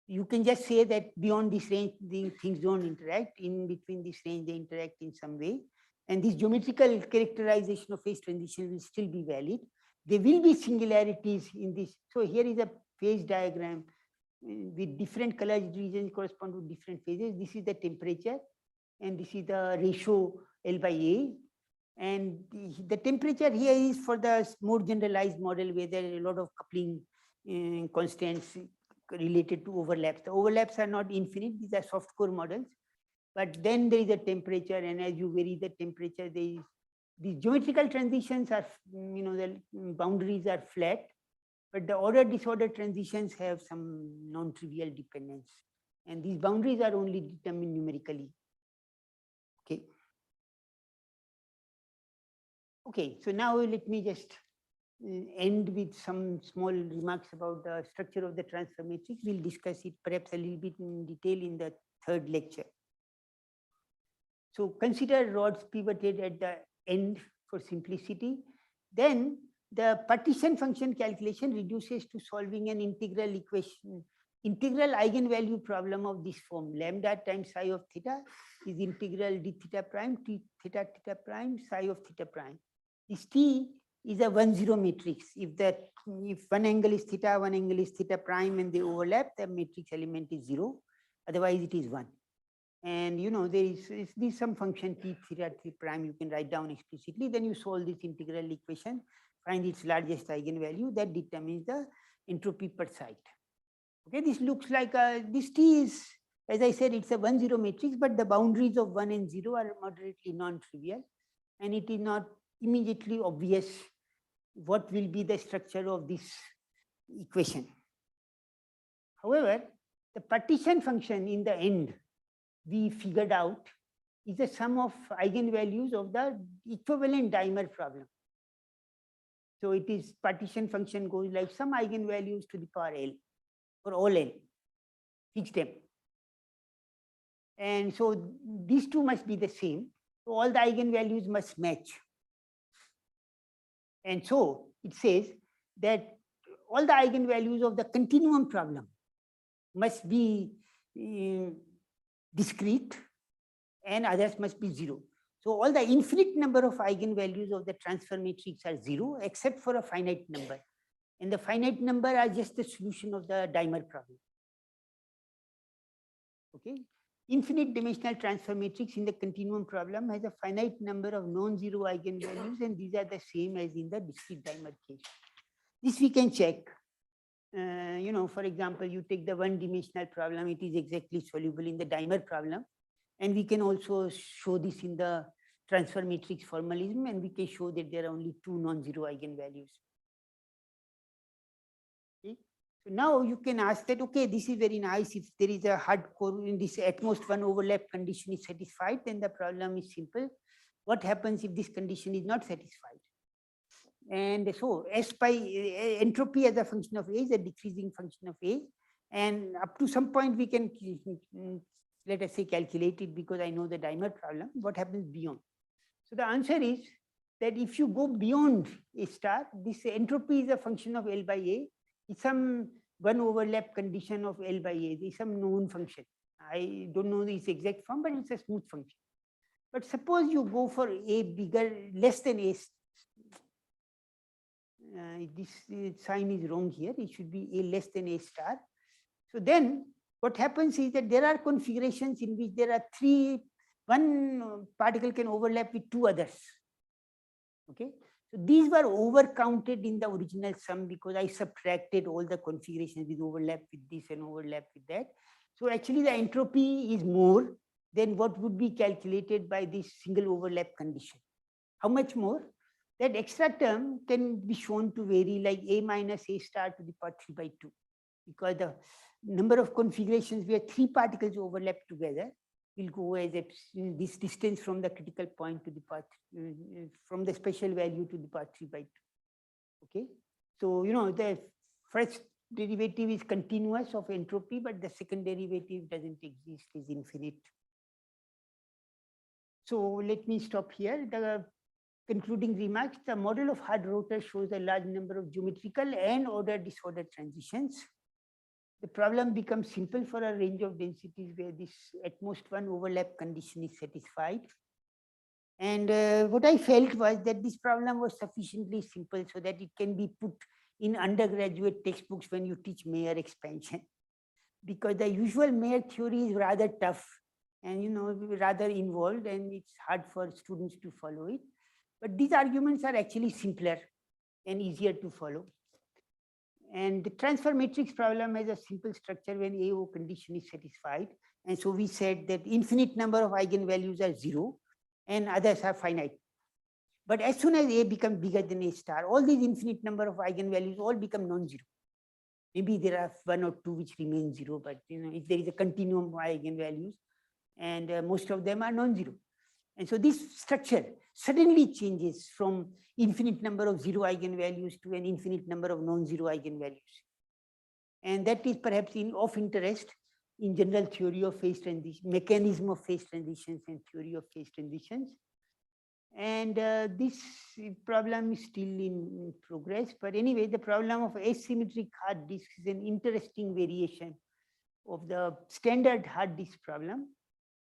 You can just say that beyond this range, the things don't interact. In between this range, they interact in some way. And this geometrical characterization of phase transition will still be valid. There will be singularities in this. So here is a phase diagram with different colored regions correspond to different phases. This is the temperature, and this is the ratio L by A. And the temperature here is for the more generalized model where there are a lot of coupling constants related to overlaps. The overlaps are not infinite, these are soft core models. But then there is a temperature, and as you vary the temperature, these geometrical transitions are, the boundaries are flat, but the order disorder transitions have some non-trivial dependence. And these boundaries are only determined numerically. Okay. Okay, so now let me just end with some small remarks about the structure of the transfer matrix. We'll discuss it perhaps a little bit in detail in the third lecture. So consider rods pivoted at the end for simplicity. Then the partition function calculation reduces to solving an integral equation, integral eigenvalue problem of this form. Lambda times psi of theta is integral d theta prime, t theta theta prime, psi of theta prime. This T is a 1-0 matrix. If one angle is theta prime, and they overlap, the matrix element is 0. Otherwise, it is 1. And there is some function t theta t prime you can write down explicitly. Then you solve this integral equation, find its largest eigenvalue that determines the entropy per site. Okay, this looks like this T is, as I said, it's a 1-0 matrix, but the boundaries of 1 and 0 are moderately non-trivial, and it is not immediately obvious what will be the structure of this equation. However, the partition function in the end we figured out is the sum of eigenvalues of the equivalent dimer problem. So it is partition function goes like some eigenvalues to the power L for all L, fix them. And so these two must be the same. So all the eigenvalues must match. And so it says that all the eigenvalues of the continuum problem must be discrete and others must be 0. So all the infinite number of eigenvalues of the transfer matrix are 0 except for a finite number. And the finite number are just the solution of the dimer problem. Okay. Infinite dimensional transfer matrix in the continuum problem has a finite number of non-zero eigenvalues, and these are the same as in the discrete dimer case. This we can check. For example, you take the one-dimensional problem, it is exactly soluble in the dimer problem. And we can also show this in the transfer matrix formalism, and we can show that there are only two non-zero eigenvalues. Okay. So now you can ask that, okay, this is very nice. If there is a hardcore in this at most one overlap condition is satisfied, then the problem is simple. What happens if this condition is not satisfied? And so S by entropy as a function of A is a decreasing function of A. And up to some point we can, let us say, calculate it because I know the dimer problem. What happens beyond? So the answer is that if you go beyond A star, this entropy is a function of L by A. It's some one overlap condition of L by A. There is some known function. I don't know its exact form, but it's a smooth function. But suppose you go for A bigger, less than A. This sign is wrong here. It should be A less than A star. So then what happens is that there are configurations in which there are one particle can overlap with two others. Okay. So these were overcounted in the original sum because I subtracted all the configurations with overlap with this and overlap with that. So actually the entropy is more than what would be calculated by this single overlap condition. How much more? That extra term can be shown to vary like A minus A star to the power 3 by 2, because the number of configurations where three particles overlap together will go as this distance from the critical point to the power, from the special value to the power 3 by 2. Okay. So, the first derivative is continuous of entropy, but the second derivative doesn't exist, is infinite. So let me stop here. The concluding remarks: the model of hard rotor shows a large number of geometrical and order disordered transitions. The problem becomes simple for a range of densities where this at most one overlap condition is satisfied. And what I felt was that this problem was sufficiently simple so that it can be put in undergraduate textbooks when you teach Mayer expansion, because the usual Mayer theory is rather tough and rather involved, and it's hard for students to follow it. But these arguments are actually simpler and easier to follow. And the transfer matrix problem has a simple structure when AO condition is satisfied. And so we said that infinite number of eigenvalues are 0 and others are finite. But as soon as A becomes bigger than A star, all these infinite number of eigenvalues all become non-zero. Maybe there are one or two which remain 0, but if there is a continuum of eigenvalues, and most of them are non-zero. And so this structure suddenly changes from infinite number of 0 eigenvalues to an infinite number of non-zero eigenvalues. And that is perhaps of interest in general theory of phase transition, mechanism of phase transitions and theory of phase transitions. And this problem is still in progress. But anyway, the problem of asymmetric hard disks is an interesting variation of the standard hard disk problem.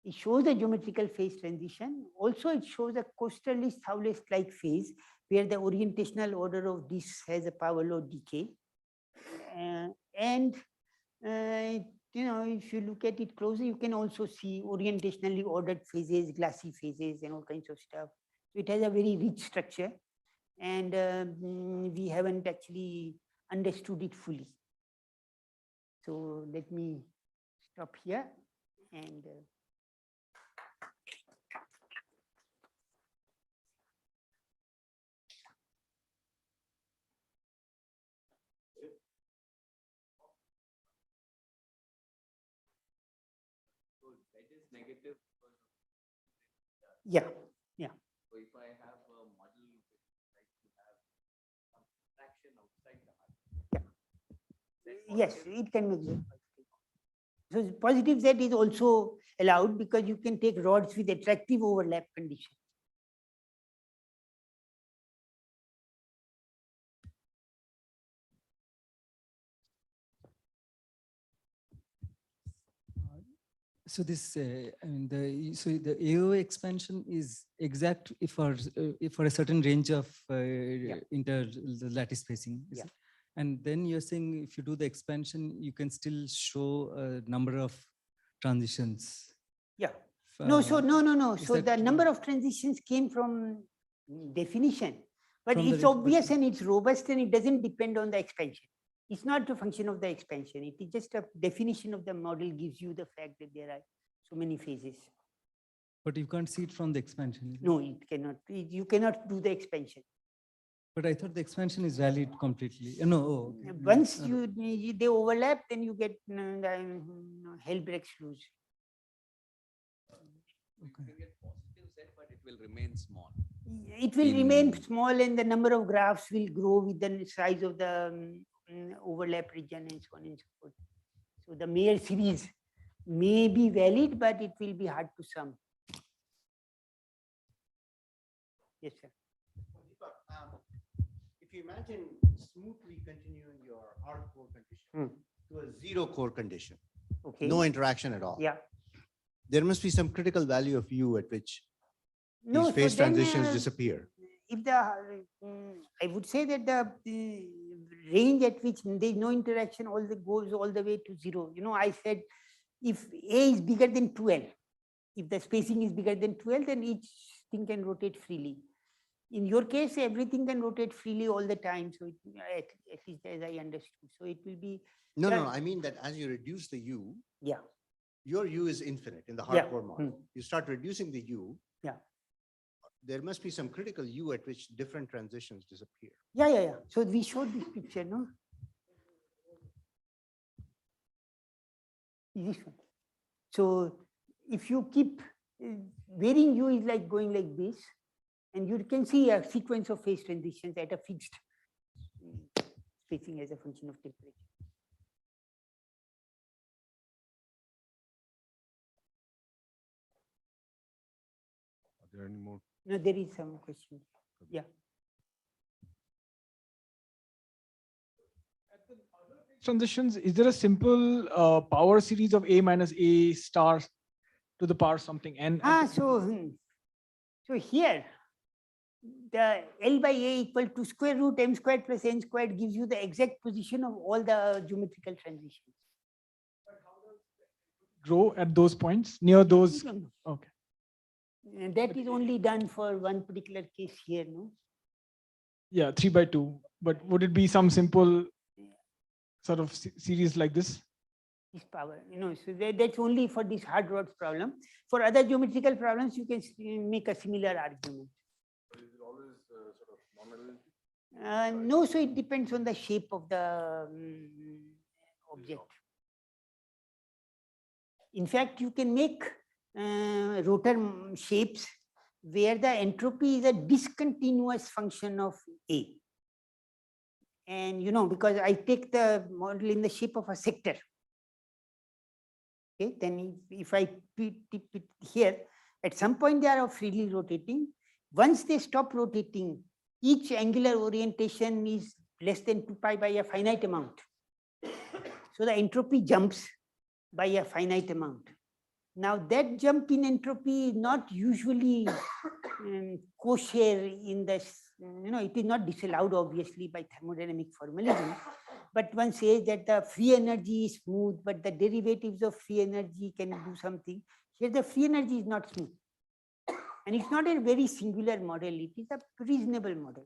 It shows a geometrical phase transition. Also, it shows a Kosterlitz-Thouless-like phase where the orientational order of this has a power law decay. If you look at it closely, you can also see orientationally ordered phases, glassy phases, and all kinds of stuff. So it has a very rich structure, and we haven't actually understood it fully. So let me stop here and. Negative. Yeah. So if I have a model which tries to have some fraction outside the hard. Yes, it can make Z positive. So positive Z is also allowed because you can take rods with attractive overlap condition. So this, the AO expansion is exact if for a certain range of the lattice spacing. Yeah. And then you're saying if you do the expansion, you can still show a number of transitions. Yeah. No. So the number of transitions came from definition, but it's obvious and it's robust and it doesn't depend on the expansion. It's not a function of the expansion. It is just a definition of the model gives you the fact that there are so many phases. But you can't see it from the expansion. No, it cannot. You cannot do the expansion. But I thought the expansion is valid completely. No, oh, okay. Once they overlap, then you get the hell breaks loose. You can get positive set, but it will remain small. It will remain small, and the number of graphs will grow with the size of the overlap region and so on and so forth. So the Mayer series may be valid, but it will be hard to sum. Yes, sir. If you imagine smoothly continuing your hardcore condition to a zero core condition, Okay. no interaction at all. Yeah. There must be some critical value of U at which No, these phase so then, transitions disappear. If the, I would say that the range at which there is no interaction goes all the way to zero. You know, I said if A is bigger than 12, if the spacing is bigger than 12, then each thing can rotate freely. In your case, everything can rotate freely all the time. So at least as I understood. So it will be. No, I mean that as you reduce the U, Yeah. your U is infinite in the Yeah. hardcore model. You start reducing the U. Yeah. There must be some critical U at which different transitions disappear. Yeah. So we showed this picture, no? This one. So if you keep varying U is like going like this, and you can see a sequence of phase transitions at a fixed spacing as a function of temperature. Are there any more? No, there is some question. Yeah. Transitions, is there a simple power series of A minus A star to the power something n? So here, the L by A equal to square root m squared plus n squared gives you the exact position of all the geometrical transitions. Grow at those points near those? Okay. And that is only done for one particular case here, no? Yeah, 3 by 2. But would it be some simple sort of series like this? This power, so that's only for this hard rods problem. For other geometrical problems, you can make a similar argument. Is it always sort of non-relative? No, so it depends on the shape of the object. In fact, you can make rotor shapes where the entropy is a discontinuous function of A. And because I take the model in the shape of a sector. Okay, then if I tip it here, at some point they are freely rotating. Once they stop rotating, each angular orientation is less than 2 pi by a finite amount. So the entropy jumps by a finite amount. Now that jump in entropy is not usually kosher in the, it is not disallowed obviously by thermodynamic formalism, but one says that the free energy is smooth, but the derivatives of free energy can do something. Here the free energy is not smooth. And it's not a very singular model, it is a reasonable model.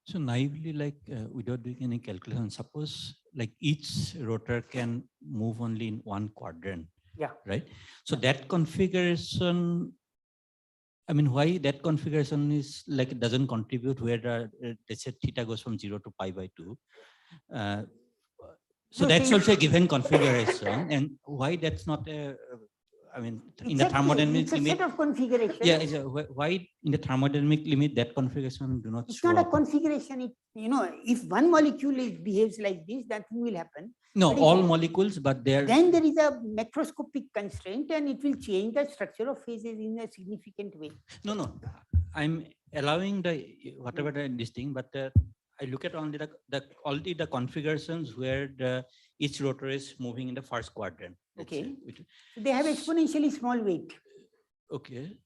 So naively, like without doing any calculation, suppose like each rotor can move only in one quadrant. Yeah. Right. So that configuration, I mean, why that configuration is like it doesn't contribute where they said theta goes from 0 to pi by 2. So no, that's also a given configuration, and why that's not a, I mean, in the thermodynamic limit. It's a set of configurations. Yeah, why in the thermodynamic limit that configuration do not it's show not up? A configuration. If one molecule behaves like this, nothing will happen. No, all molecules, but then there is a macroscopic constraint, and it will change the structure of phases in a significant way. No, I'm allowing whatever this thing, but I look at only only the configurations where each rotor is moving in the first quadrant. Okay. So they have exponentially small weight. Okay.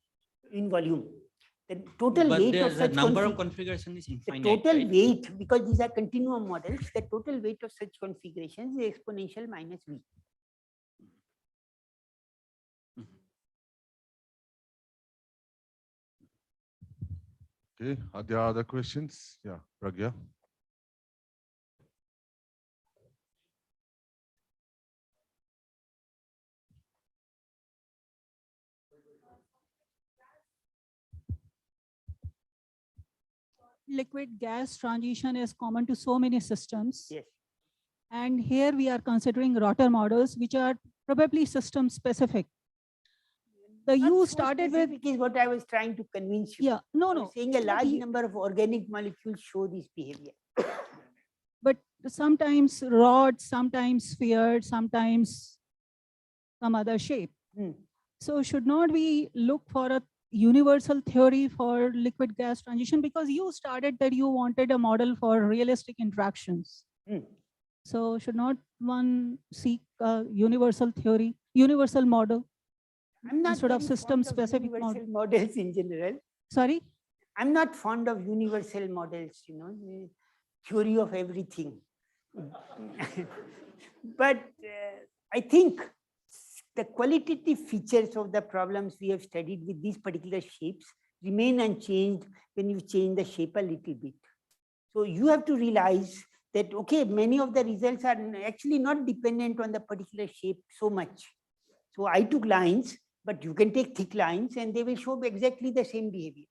In volume. The total weight of such number of configurations is infinite. The total right? weight, because these are continuum models, the total weight of such configurations is exponential minus V. Okay, are there other questions? Yeah, Pragya. liquid gas transition is common to so many systems. Yes. And here we are considering rotor models, which are probably system specific. The Not you so started with, specific is what I was trying to convince you. yeah, no, I no. was saying a large you- number of organic molecules show this behavior. But sometimes rod, sometimes sphere, sometimes some other shape. So should not we look for a universal theory for liquid gas transition? Because you started that you wanted a model for realistic interactions. So should not one seek a universal theory, universal model? I'm not instead of very system fond of specific universal model? models in general. Sorry? I'm not fond of universal models, you know, the theory of everything. But I think the qualitative features of the problems we have studied with these particular shapes remain unchanged when you change the shape a little bit. So you have to realize that, okay, many of the results are actually not dependent on the particular shape so much. So I took lines, but you can take thick lines and they will show exactly the same behavior.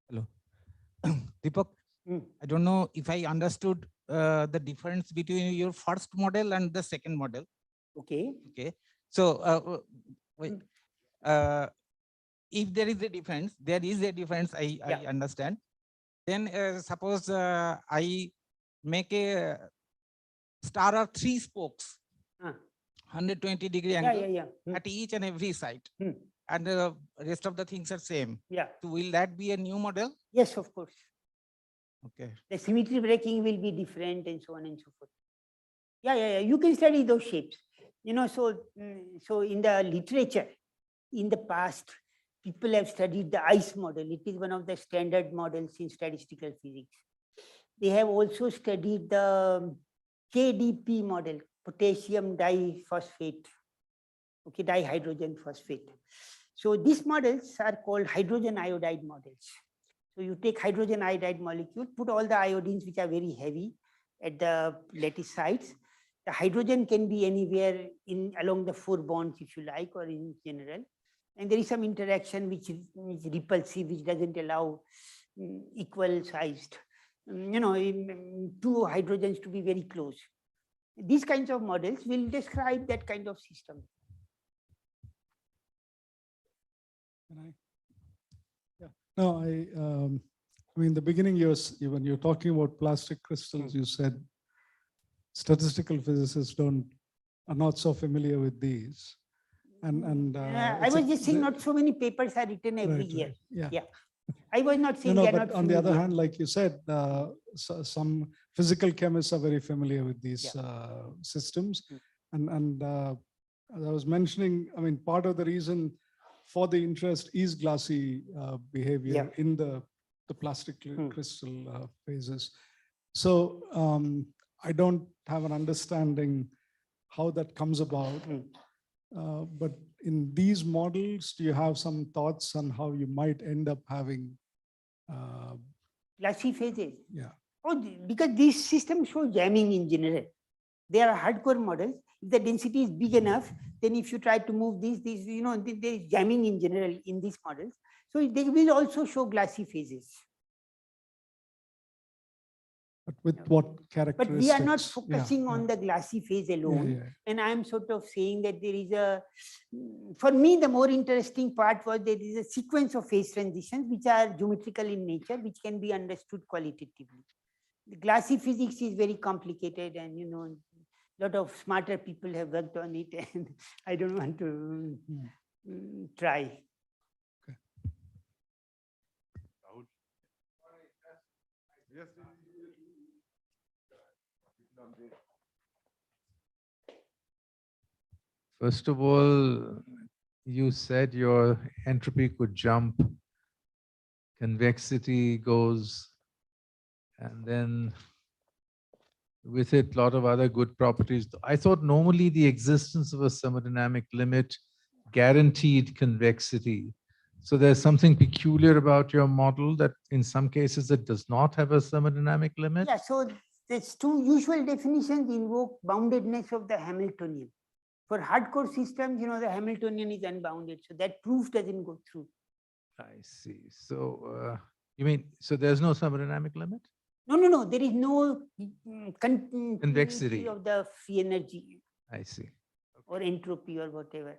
Hello. Deepak, I don't know if I understood the difference between your first model and the second model. Okay. Okay. So if there is a difference, I understand. Then suppose I make a star of 3 spokes, 120-degree angle at each and every side. And the rest of the things are same. Yeah. So will that be a new model? Yes, of course. Okay. The symmetry breaking will be different and so on and so forth. Yeah. You can study those shapes. You know, so in the literature, in the past, people have studied the ICE model. It is one of the standard models in statistical physics. They have also studied the KDP model, potassium diphosphate, okay, dihydrogen phosphate. So these models are called hydrogen iodide models. So you take hydrogen iodide molecule, put all the iodines which are very heavy at the lattice sites. The hydrogen can be anywhere along the 4 bonds, if you like, or in general. And there is some interaction which is repulsive, which doesn't allow equal sized, 2 hydrogens to be very close. These kinds of models will describe that kind of system. No, I mean, in the beginning, when you're talking about plastic crystals, you said statistical physicists are not so familiar with these. And I was just saying not so many papers are written every year. Yeah. I was not saying No, they're but not on the other familiar. hand, like you said, some physical chemists are very familiar with these systems. And as I was mentioning, I mean, part of the reason for the interest is glassy behavior in the plastic crystal phases. So I don't have an understanding how that comes about. But in these models, do you have some thoughts on how you might end up having glassy phases? Yeah. Oh, because these systems show jamming in general. They are hardcore models. If the density is big enough, then if you try to move these, there is jamming in general in these models. So they will also show glassy phases. But with what characteristics? But we are not focusing on the glassy phase alone. And I'm sort of saying that there is for me, the more interesting part was there is a sequence of phase transitions which are geometrical in nature, which can be understood qualitatively. The glassy physics is very complicated, and a lot of smarter people have worked on it, and I don't want to try. Okay. Yes. First of all, you said your entropy could jump, convexity goes, and then with it, a lot of other good properties. I thought normally the existence of a thermodynamic limit guaranteed convexity. So there's something peculiar about your model that in some cases it does not have a thermodynamic limit? Yeah, so these two usual definitions invoke boundedness of the Hamiltonian. For hardcore systems, the Hamiltonian is unbounded, so that proof doesn't go through. I see. So you mean, so there's no thermodynamic limit? No, there is no Convexity of the free energy. I see. Or entropy or whatever.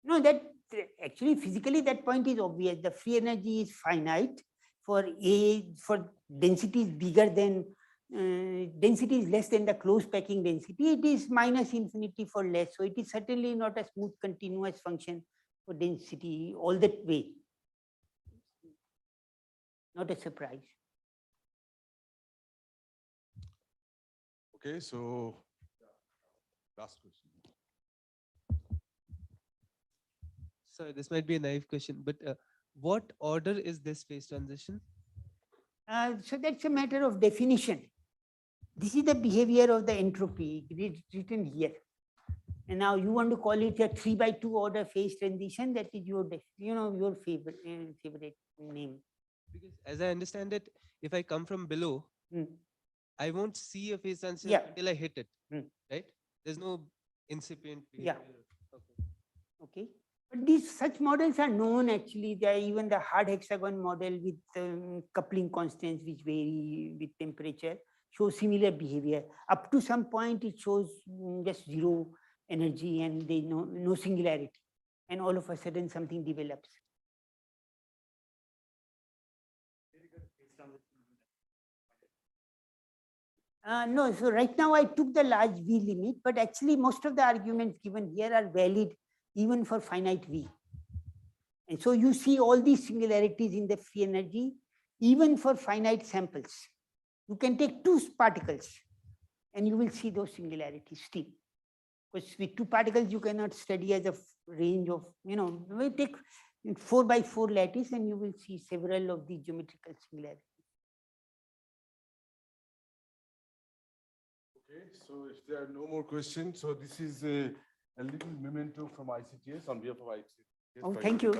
No, that actually physically that point is obvious. The free energy is finite for densities bigger than density is less than the closed packing density. It is minus infinity for less. So it is certainly not a smooth continuous function for density all that way. Not a surprise. Okay, so last question. Sorry, this might be a naive question, but what order is this phase transition? So that's a matter of definition. This is the behavior of the entropy. It is written here. And now you want to call it a 3/2 order phase transition. That is your, your favorite name. Because as I understand it, if I come from below, I won't see a phase transition until I hit it, right? There's no incipient behavior. Okay. But these such models are known actually. There are even the hard hexagon model with coupling constants which vary with temperature shows similar behavior. Up to some point, it shows just zero energy and there is no singularity. And all of a sudden something develops. No, so right now I took the large V limit, but actually most of the arguments given here are valid even for finite V. And so you see all these singularities in the free energy, even for finite samples. You can take two particles and you will see those singularities still. Because with two particles, you cannot study as a range of, we take 4x4 lattice and you will see several of the geometrical singularities. Okay, so if there are no more questions, so this is a little memento from ICTS on behalf of ICTS. Oh, thank you.